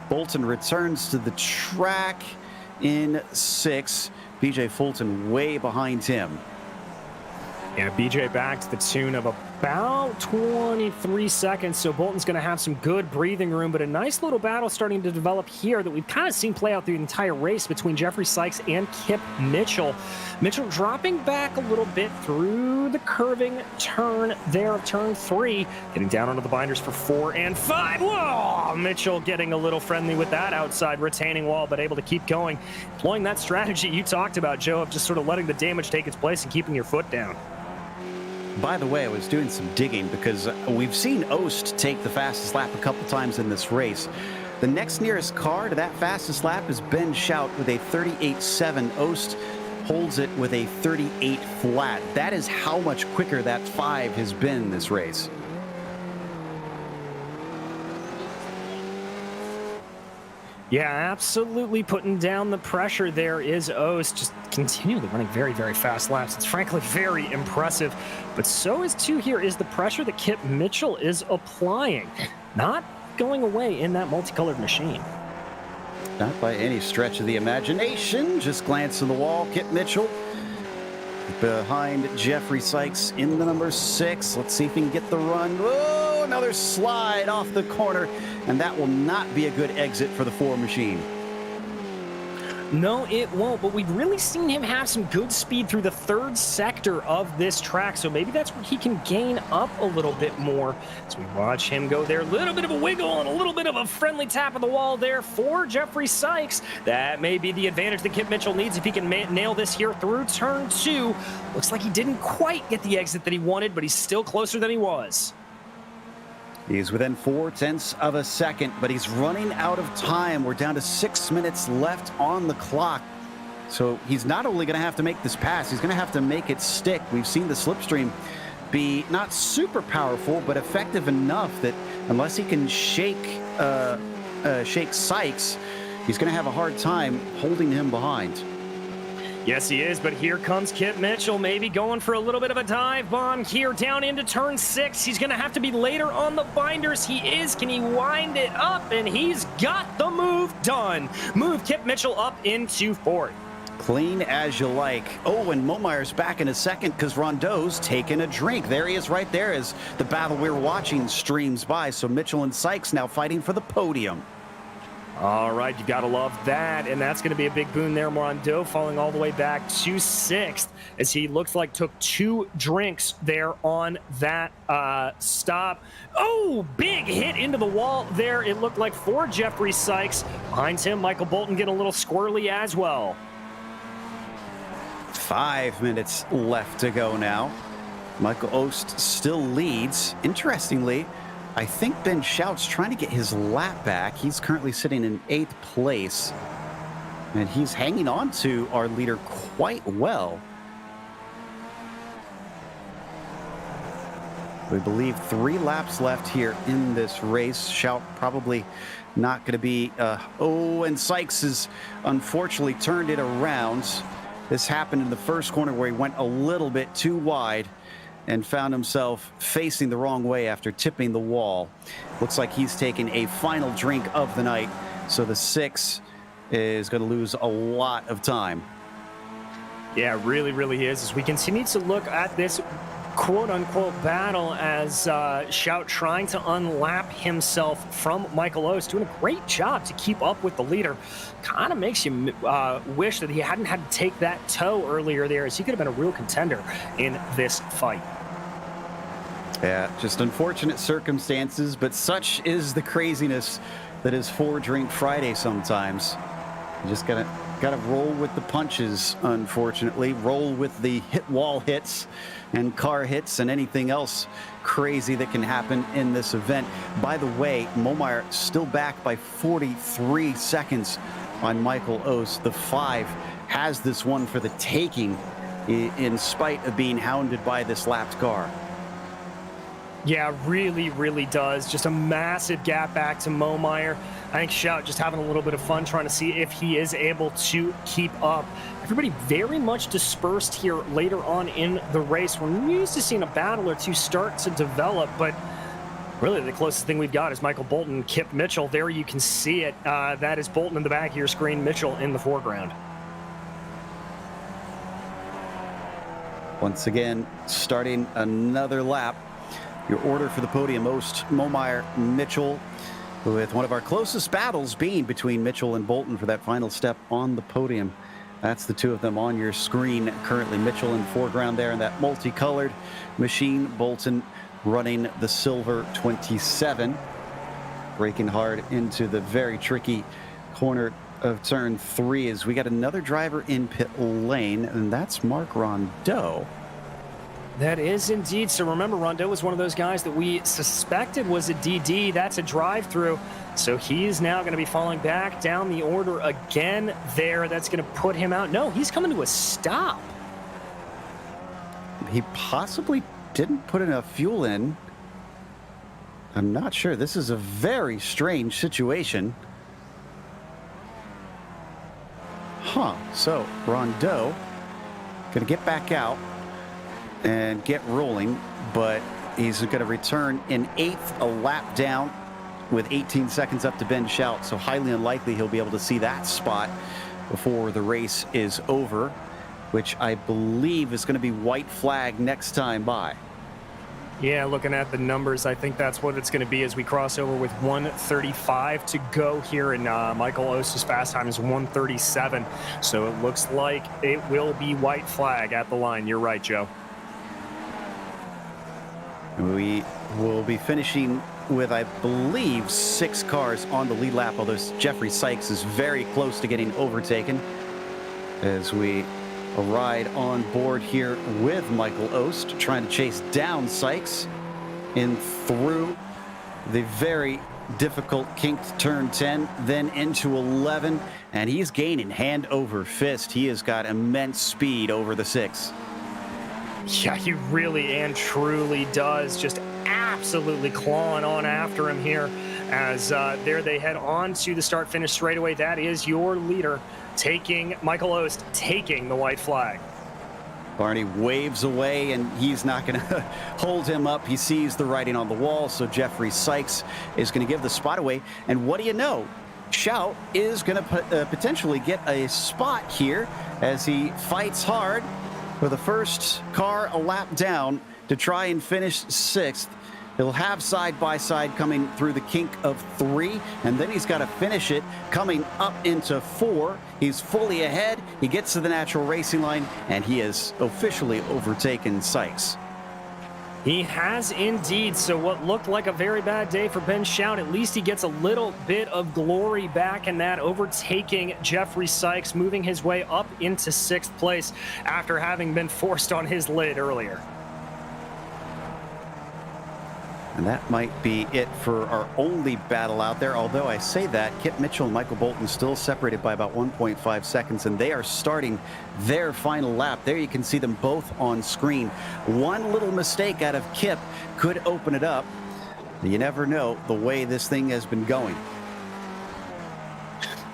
Bolton returns to the track in 6. BJ Fulton way behind him. Yeah, BJ back to the tune of about 23 seconds, so Bolton's going to have some good breathing room, but a nice little battle starting to develop here that we've kind of seen play out through the entire race between Jeffrey Sykes and Kip Mitchell. Mitchell dropping back a little bit through the curving turn there of turn 3, getting down onto the binders for 4 and 5. Whoa! Mitchell getting a little friendly with that outside retaining wall, but able to keep going. Employing that strategy you talked about, Joe, of just sort of letting the damage take its place and keeping your foot down. By the way, I was doing some digging because we've seen Ost take the fastest lap a couple times in this race. The next nearest car to that fastest lap is Ben Shout with a 38.7. Ost holds it with a 38 flat. That is how much quicker that 5 has been in this race. Yeah, absolutely putting down the pressure there is Ost, just continually running very, very fast laps. It's frankly very impressive, but so is too here is the pressure that Kip Mitchell is applying. Not going away in that multicolored machine. Not by any stretch of the imagination. Just glance to the wall. Kip Mitchell behind Jeffrey Sykes in the number 6. Let's see if he can get the run. Whoa, another slide off the corner, and that will not be a good exit for the 4 machine. No, it won't, but we've really seen him have some good speed through the 3rd sector of this track, so maybe that's where he can gain up a little bit more as we watch him go there. A little bit of a wiggle and a little bit of a friendly tap of the wall there for Jeffrey Sykes. That may be the advantage that Kip Mitchell needs if he can nail this here through turn 2. Looks like he didn't quite get the exit that he wanted, but he's still closer than he was. He's within 0.4 of a second, but he's running out of time. We're down to 6 minutes left on the clock. So he's not only going to have to make this pass, he's going to have to make it stick. We've seen the slipstream be not super powerful, but effective enough that unless he can shake Sykes, he's going to have a hard time holding him behind. Yes, he is, but here comes Kip Mitchell, maybe going for a little bit of a dive bomb here down into turn 6. He's going to have to be later on the binders. He is. Can he wind it up? And he's got the move done. Move Kip Mitchell up into 4th. Clean as you like. Oh, and Momeyer's back in a second because Rondeau's taking a drink. There he is right there as the battle we were watching streams by. So Mitchell and Sykes now fighting for the podium. All right, you got to love that, and that's going to be a big boon there. Rondeau falling all the way back to 6th as he looks like took 2 drinks there on that stop. Oh, big hit into the wall there. It looked like for Jeffrey Sykes. Behind him, Michael Bolton getting a little squirrely as well. 5 minutes left to go now. Michael Ost still leads. Interestingly, I think Ben Shout's trying to get his lap back. He's currently sitting in 8th place, and he's hanging on to our leader quite well. We believe 3 laps left here in this race. Shout probably not going to be... oh, and Sykes has unfortunately turned it around. This happened in the first corner where he went a little bit too wide and found himself facing the wrong way after tipping the wall. Looks like he's taking a final drink of the night, so the 6 is going to lose a lot of time. Yeah, really, really is. As we continue to look at this quote-unquote battle as Shout trying to unlap himself from Michael Ost, doing a great job to keep up with the leader. Kind of makes you wish that he hadn't had to take that toe earlier there, as he could have been a real contender in this fight. Yeah, just unfortunate circumstances, but such is the craziness that is 4 Drink Friday sometimes. You just gotta roll with the punches, unfortunately. Roll with the wall hits and car hits and anything else crazy that can happen in this event. By the way, Momeyer still back by 43 seconds on Michael Ost. The 5 has this one for the taking in spite of being hounded by this lapped car. Yeah, really, really does. Just a massive gap back to Momeyer. I think Shout just having a little bit of fun trying to see if he is able to keep up. Everybody very much dispersed here later on in the race. We're used to seeing a battle or two start to develop, but really the closest thing we've got is Michael Bolton, Kip Mitchell. There you can see it. That is Bolton in the back of your screen, Mitchell in the foreground. Once again, starting another lap. Your order for the podium: Ost, Momeyer, Mitchell, with one of our closest battles being between Mitchell and Bolton for that final step on the podium. That's the two of them on your screen currently. Mitchell in foreground there in that multicolored machine. Bolton running the silver 27. Braking hard into the very tricky corner of turn 3 as we got another driver in pit lane, and that's Mark Rondeau. That is indeed. So remember, Rondeau was one of those guys that we suspected was a DD. That's a drive-through. So he's now going to be falling back down the order again there. That's going to put him out. No, he's coming to a stop. He possibly didn't put enough fuel in. I'm not sure. This is a very strange situation. So Rondeau going to get back out and get rolling, but he's going to return in 8th, a lap down with 18 seconds up to Ben Shout. So highly unlikely he'll be able to see that spot before the race is over, which I believe is going to be white flag next time by. Yeah, looking at the numbers, I think that's what it's going to be as we cross over with 1:35 to go here, and Michael Ost's fast time is 1:37. So it looks like it will be white flag at the line. You're right, Joe. We will be finishing with, I believe, 6 cars on the lead lap, although Jeffrey Sykes is very close to getting overtaken as we ride on board here with Michael Ost, trying to chase down Sykes in through the very difficult kinked turn 10, then into 11, and he's gaining hand over fist. He has got immense speed over the 6. Yeah, he really and truly does. Just absolutely clawing on after him here as there they head on to the start-finish straightaway. That is your leader, Michael Ost taking the white flag. Barney waves away, and he's not going to hold him up. He sees the writing on the wall, so Jeffrey Sykes is going to give the spot away. And what do you know? Shout is going to potentially get a spot here as he fights hard for the first car a lap down to try and finish 6th. He'll have side-by-side coming through the kink of 3, and then he's got to finish it coming up into 4. He's fully ahead. He gets to the natural racing line, and he has officially overtaken Sykes. He has indeed. So what looked like a very bad day for Ben Shout, at least he gets a little bit of glory back in that, overtaking Jeffrey Sykes, moving his way up into 6th place after having been forced on his lid earlier. And that might be it for our only battle out there. Although I say that, Kip Mitchell and Michael Bolton still separated by about 1.5 seconds, and they are starting their final lap. There you can see them both on screen. One little mistake out of Kip could open it up. You never know the way this thing has been going.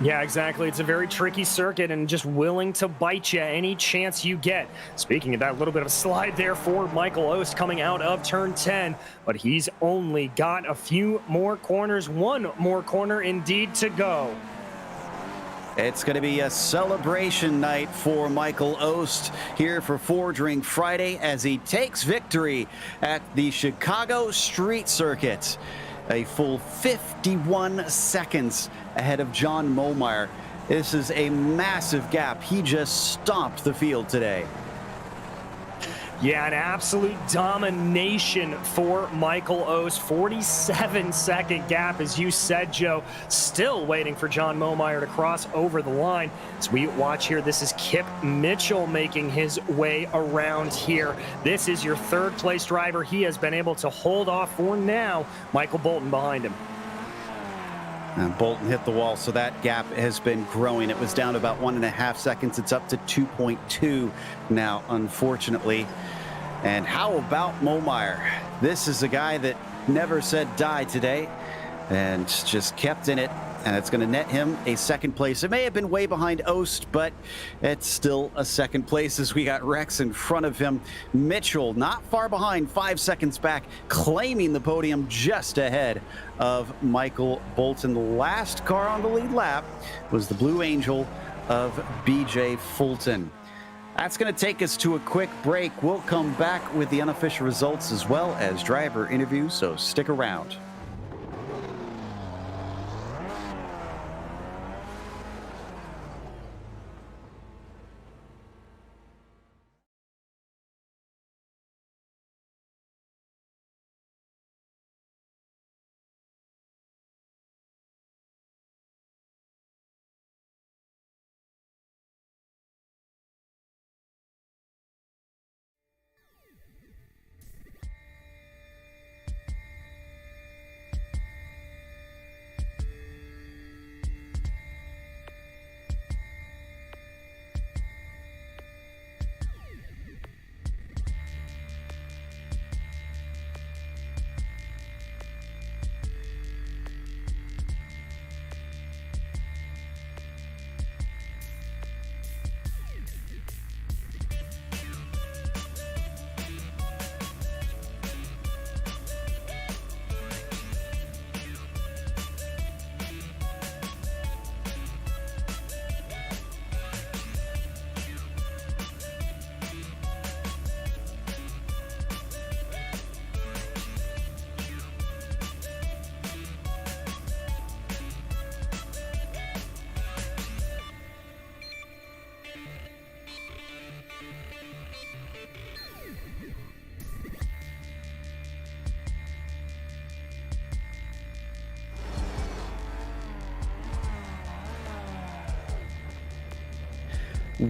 Yeah, exactly. It's a very tricky circuit and just willing to bite you any chance you get. Speaking of that, little bit of a slide there for Michael Ost coming out of turn 10, but he's only got a few more corners, one more corner indeed to go. It's going to be a celebration night for Michael Ost here for Four Drink Friday as he takes victory at the Chicago Street Circuit. A full 51 seconds ahead of John Momeyer. This is a massive gap. He just stomped the field today. Yeah, an absolute domination for Michael Ost. 47-second gap, as you said, Joe. Still waiting for John Momeyer to cross over the line. As we watch here, this is Kip Mitchell making his way around here. This is your 3rd place driver. He has been able to hold off for now Michael Bolton behind him. And Bolton hit the wall, so that gap has been growing. It was down to about 1.5 seconds. It's up to 2.2 now, unfortunately. And how about Momeyer? This is a guy that never said die today and just kept in it. And it's going to net him a second place. It may have been way behind Ost, but it's still a second place as we got Rex in front of him. Mitchell not far behind, 5 seconds back, claiming the podium just ahead of Michael Bolton. The last car on the lead lap was the Blue Angel of BJ Fulton. That's going to take us to a quick break. We'll come back with the unofficial results as well as driver interviews, so stick around.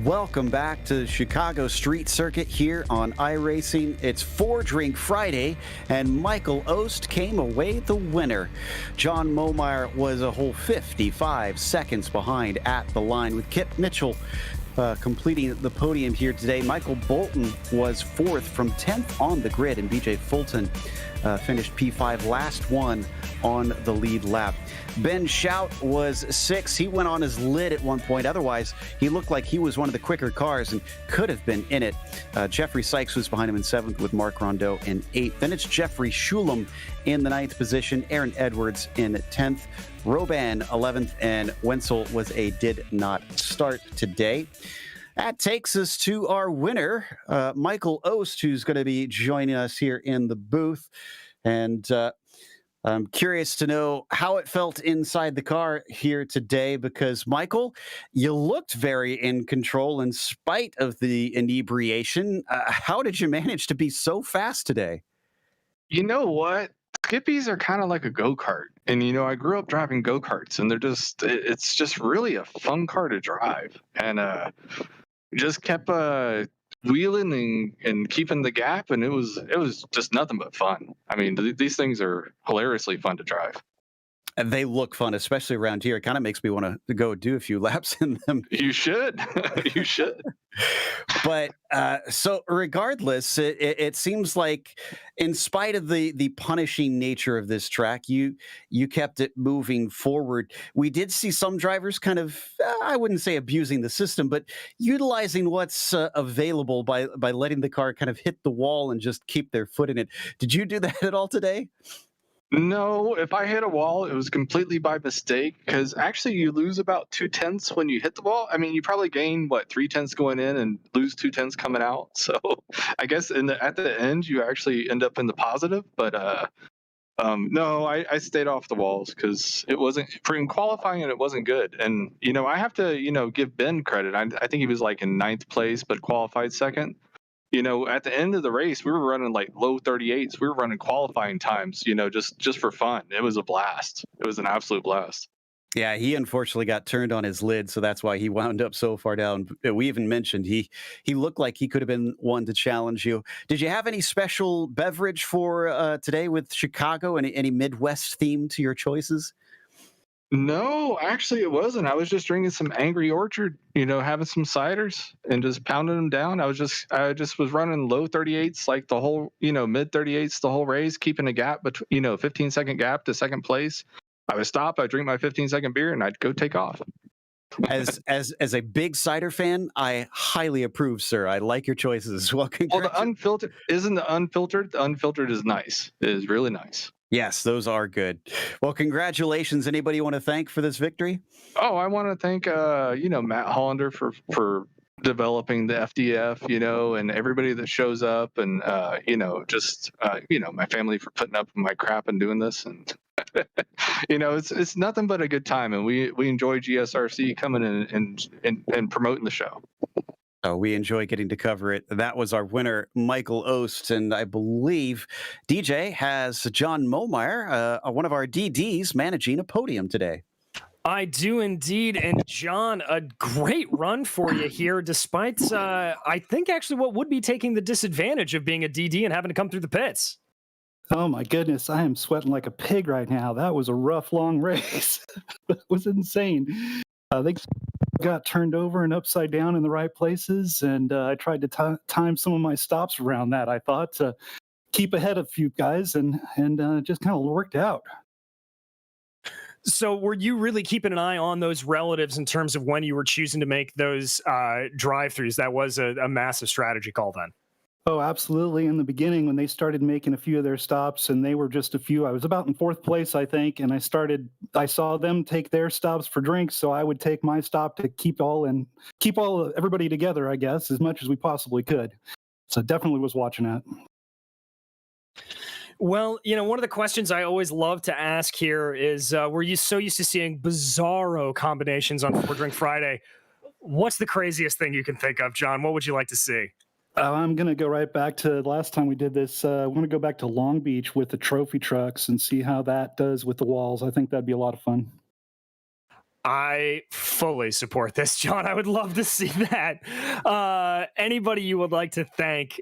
Welcome back to Chicago Street Circuit here on iRacing. It's 4-Drink Friday, and Michael Ost came away the winner. John Momeyer was a whole 55 seconds behind at the line, with Kip Mitchell completing the podium here today. Michael Bolton was 4th from 10th on the grid, and BJ Fulton finished P5, last one on the lead lap. Ben Shout was 6th. He went on his lid at one point. Otherwise, he looked like he was one of the quicker cars and could have been in it. Jeffrey Sykes was behind him in 7th with Mark Rondeau in 8th. Then it's Jeffrey Shulam in the 9th position, Aaron Edwards in 10th, Roban 11th, and Wenzel was a did not start today. That takes us to our winner, Michael Ost, who's going to be joining us here in the booth. And I'm curious to know how it felt inside the car here today, because, Michael, you looked very in control in spite of the inebriation. How did you manage to be so fast today? You know what? Skippies are kind of like a go-kart. And, I grew up driving go-karts, and it's just really a fun car to drive. And just kept wheeling and keeping the gap, and it was just nothing but fun. I mean, these things are hilariously fun to drive. And they look fun, especially around here. It kind of makes me want to go do a few laps in them. You should. You should. But so regardless, it seems like, in spite of the punishing nature of this track, you kept it moving forward. We did see some drivers kind of, I wouldn't say abusing the system, but utilizing what's available by letting the car kind of hit the wall and just keep their foot in it. Did you do that at all today? No, if I hit a wall, it was completely by mistake, because actually you lose about 2/10 when you hit the wall. I mean, you probably gain, 3/10 going in and lose 2/10 coming out. So I guess at the end, you actually end up in the positive. But no, I stayed off the walls because it wasn't, for in qualifying, and it wasn't good. And, I have to, give Ben credit. I think he was in 9th place, but qualified second. At the end of the race, we were running low 38s. We were running qualifying times, just for fun. It was a blast. It was an absolute blast. Yeah, he unfortunately got turned on his lid, so that's why he wound up so far down. We even mentioned he looked like he could have been one to challenge you. Did you have any special beverage for today with Chicago? Any Midwest theme to your choices? No, actually, it wasn't. I was just drinking some Angry Orchard, having some ciders and just pounding them down. I just was running low 38s, like the whole, mid 38s, the whole race, keeping a gap between, 15-second gap to second place. I would stop, I'd drink my 15-second beer, and I'd go take off. As a big cider fan, I highly approve, sir. I like your choices. Well, Well, the unfiltered isn't the unfiltered. The unfiltered is nice. It is really nice. Yes, those are good. Well, congratulations. Anybody you want to thank for this victory? Oh, I want to thank Matt Hollander for developing the FDF, and everybody that shows up, and my family for putting up with my crap and doing this, and it's nothing but a good time, and we enjoy GSRC coming in and promoting the show. Oh, we enjoy getting to cover it. That was our winner, Michael Ost. And I believe DJ has John Momeyer, one of our DDs, managing a podium today. I do indeed. And John, a great run for you here, despite, I think, actually what would be taking the disadvantage of being a DD and having to come through the pits. Oh my goodness, I am sweating like a pig right now. That was a rough, long race. It was insane. Things got turned over and upside down in the right places, and I tried to time some of my stops around that. I thought to keep ahead of a few guys, and just kind of worked out. So were you really keeping an eye on those relatives in terms of when you were choosing to make those drive-throughs? That was a massive strategy call then. Oh, absolutely. In the beginning, when they started making a few of their stops, and they were just a few, I was about in fourth place, I think, and I saw them take their stops for drinks, so I would take my stop to keep everybody together, I guess, as much as we possibly could. So definitely was watching that. Well, one of the questions I always love to ask here is, were you so used to seeing bizarro combinations on Four Drink Friday? What's the craziest thing you can think of, John? What would you like to see? I'm going to go right back to the last time we did this. I'm going to go back to Long Beach with the trophy trucks and see how that does with the walls. I think that'd be a lot of fun. I fully support this, John. I would love to see that. Anybody you would like to thank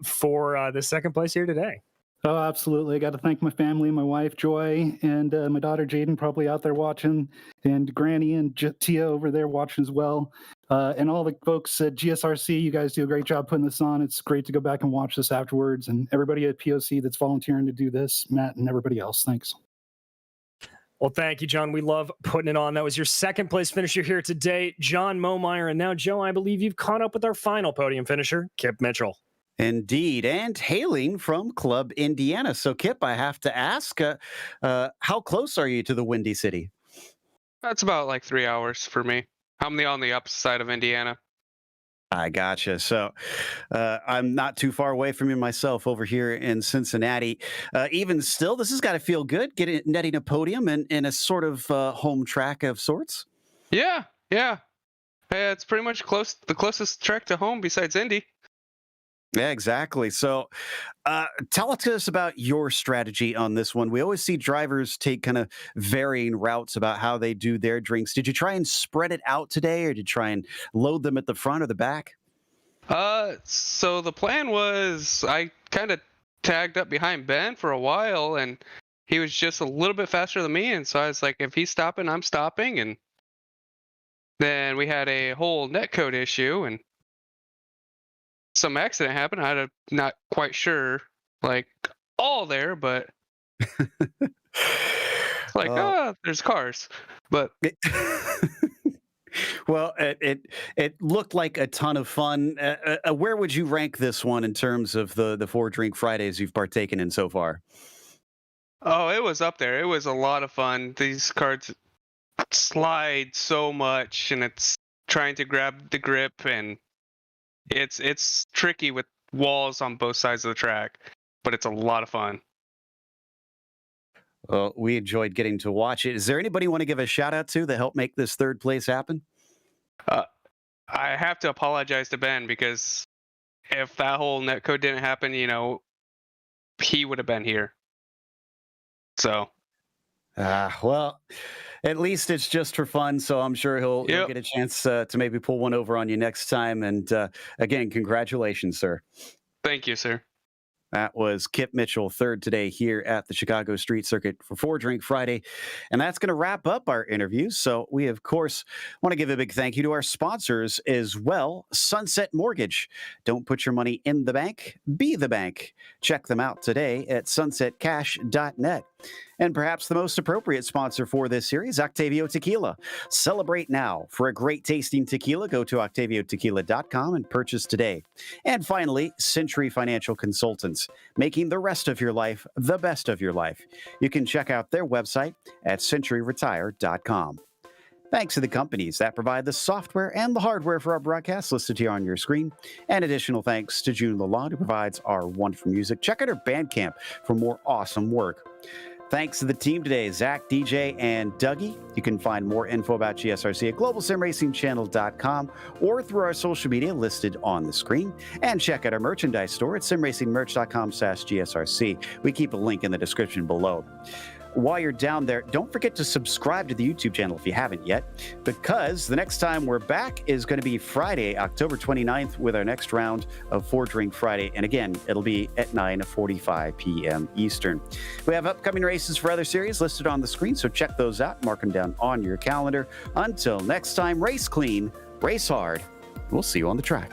for the second place here today? Oh, absolutely. I got to thank my family, my wife, Joy, and my daughter, Jaden, probably out there watching, and Granny and Tia over there watching as well. And all the folks at GSRC, you guys do a great job putting this on. It's great to go back and watch this afterwards. And everybody at POC that's volunteering to do this, Matt and everybody else. Thanks. Well, thank you, John. We love putting it on. That was your second place finisher here today, John Momeyer. And now, Joe, I believe you've caught up with our final podium finisher, Kip Mitchell. Indeed, and hailing from Club Indiana. So, Kip, I have to ask, how close are you to the Windy City? That's about like 3 hours for me. I'm on the opposite side of Indiana. I gotcha. So I'm not too far away from you myself over here in Cincinnati. Even still, this has got to feel good, netting a podium in a sort of home track of sorts. Yeah. It's pretty much the closest track to home besides Indy. Yeah, exactly. So tell us about your strategy on this one. We always see drivers take kind of varying routes about how they do their drinks. Did you try and spread it out today, or did you try and load them at the front or the back? So the plan was I kind of tagged up behind Ben for a while, and he was just a little bit faster than me. And so I was like, if he's stopping, I'm stopping. And then we had a whole netcode issue, and some accident happened. I'm not quite sure, like all there, but there's cars. But well, it looked like a ton of fun. Where would you rank this one in terms of the Four Drink Fridays you've partaken in so far? Oh, it was up there. It was a lot of fun. These cards slide so much, and it's trying to grab the grip, and it's tricky with walls on both sides of the track, but it's a lot of fun. Well, we enjoyed getting to watch it. Is there anybody you want to give a shout out to that helped make this third place happen? I have to apologize to Ben, because if that whole netcode didn't happen, he would have been here. So. Well, at least it's just for fun, so I'm sure he'll get a chance to maybe pull one over on you next time. And again, congratulations, sir. Thank you, sir. That was Kip Mitchell, third today here at the Chicago Street Circuit for 4 Drink Friday. And that's going to wrap up our interview. So we, of course, want to give a big thank you to our sponsors as well. Sunset Mortgage. Don't put your money in the bank, be the bank. Check them out today at sunsetcash.net. And perhaps the most appropriate sponsor for this series, Octavio Tequila. Celebrate now. For a great tasting tequila, go to octaviotequila.com and purchase today. And finally, Century Financial Consultants, making the rest of your life the best of your life. You can check out their website at centuryretire.com. Thanks to the companies that provide the software and the hardware for our broadcast listed here on your screen. And additional thanks to June Lalonde, who provides our wonderful music. Check out her Bandcamp for more awesome work. Thanks to the team today, Zach, DJ, and Dougie. You can find more info about GSRC at globalsimracingchannel.com or through our social media listed on the screen. And check out our merchandise store at simracingmerch.com/GSRC. We keep a link in the description below. While you're down there, don't forget to subscribe to the YouTube channel if you haven't yet, because the next time we're back is going to be Friday, October 29th, with our next round of 4 Drink Friday. And again, it'll be at 9:45 p.m. Eastern. We have upcoming races for other series listed on the screen, so check those out. Mark them down on your calendar. Until next time, race clean, race hard. We'll see you on the track.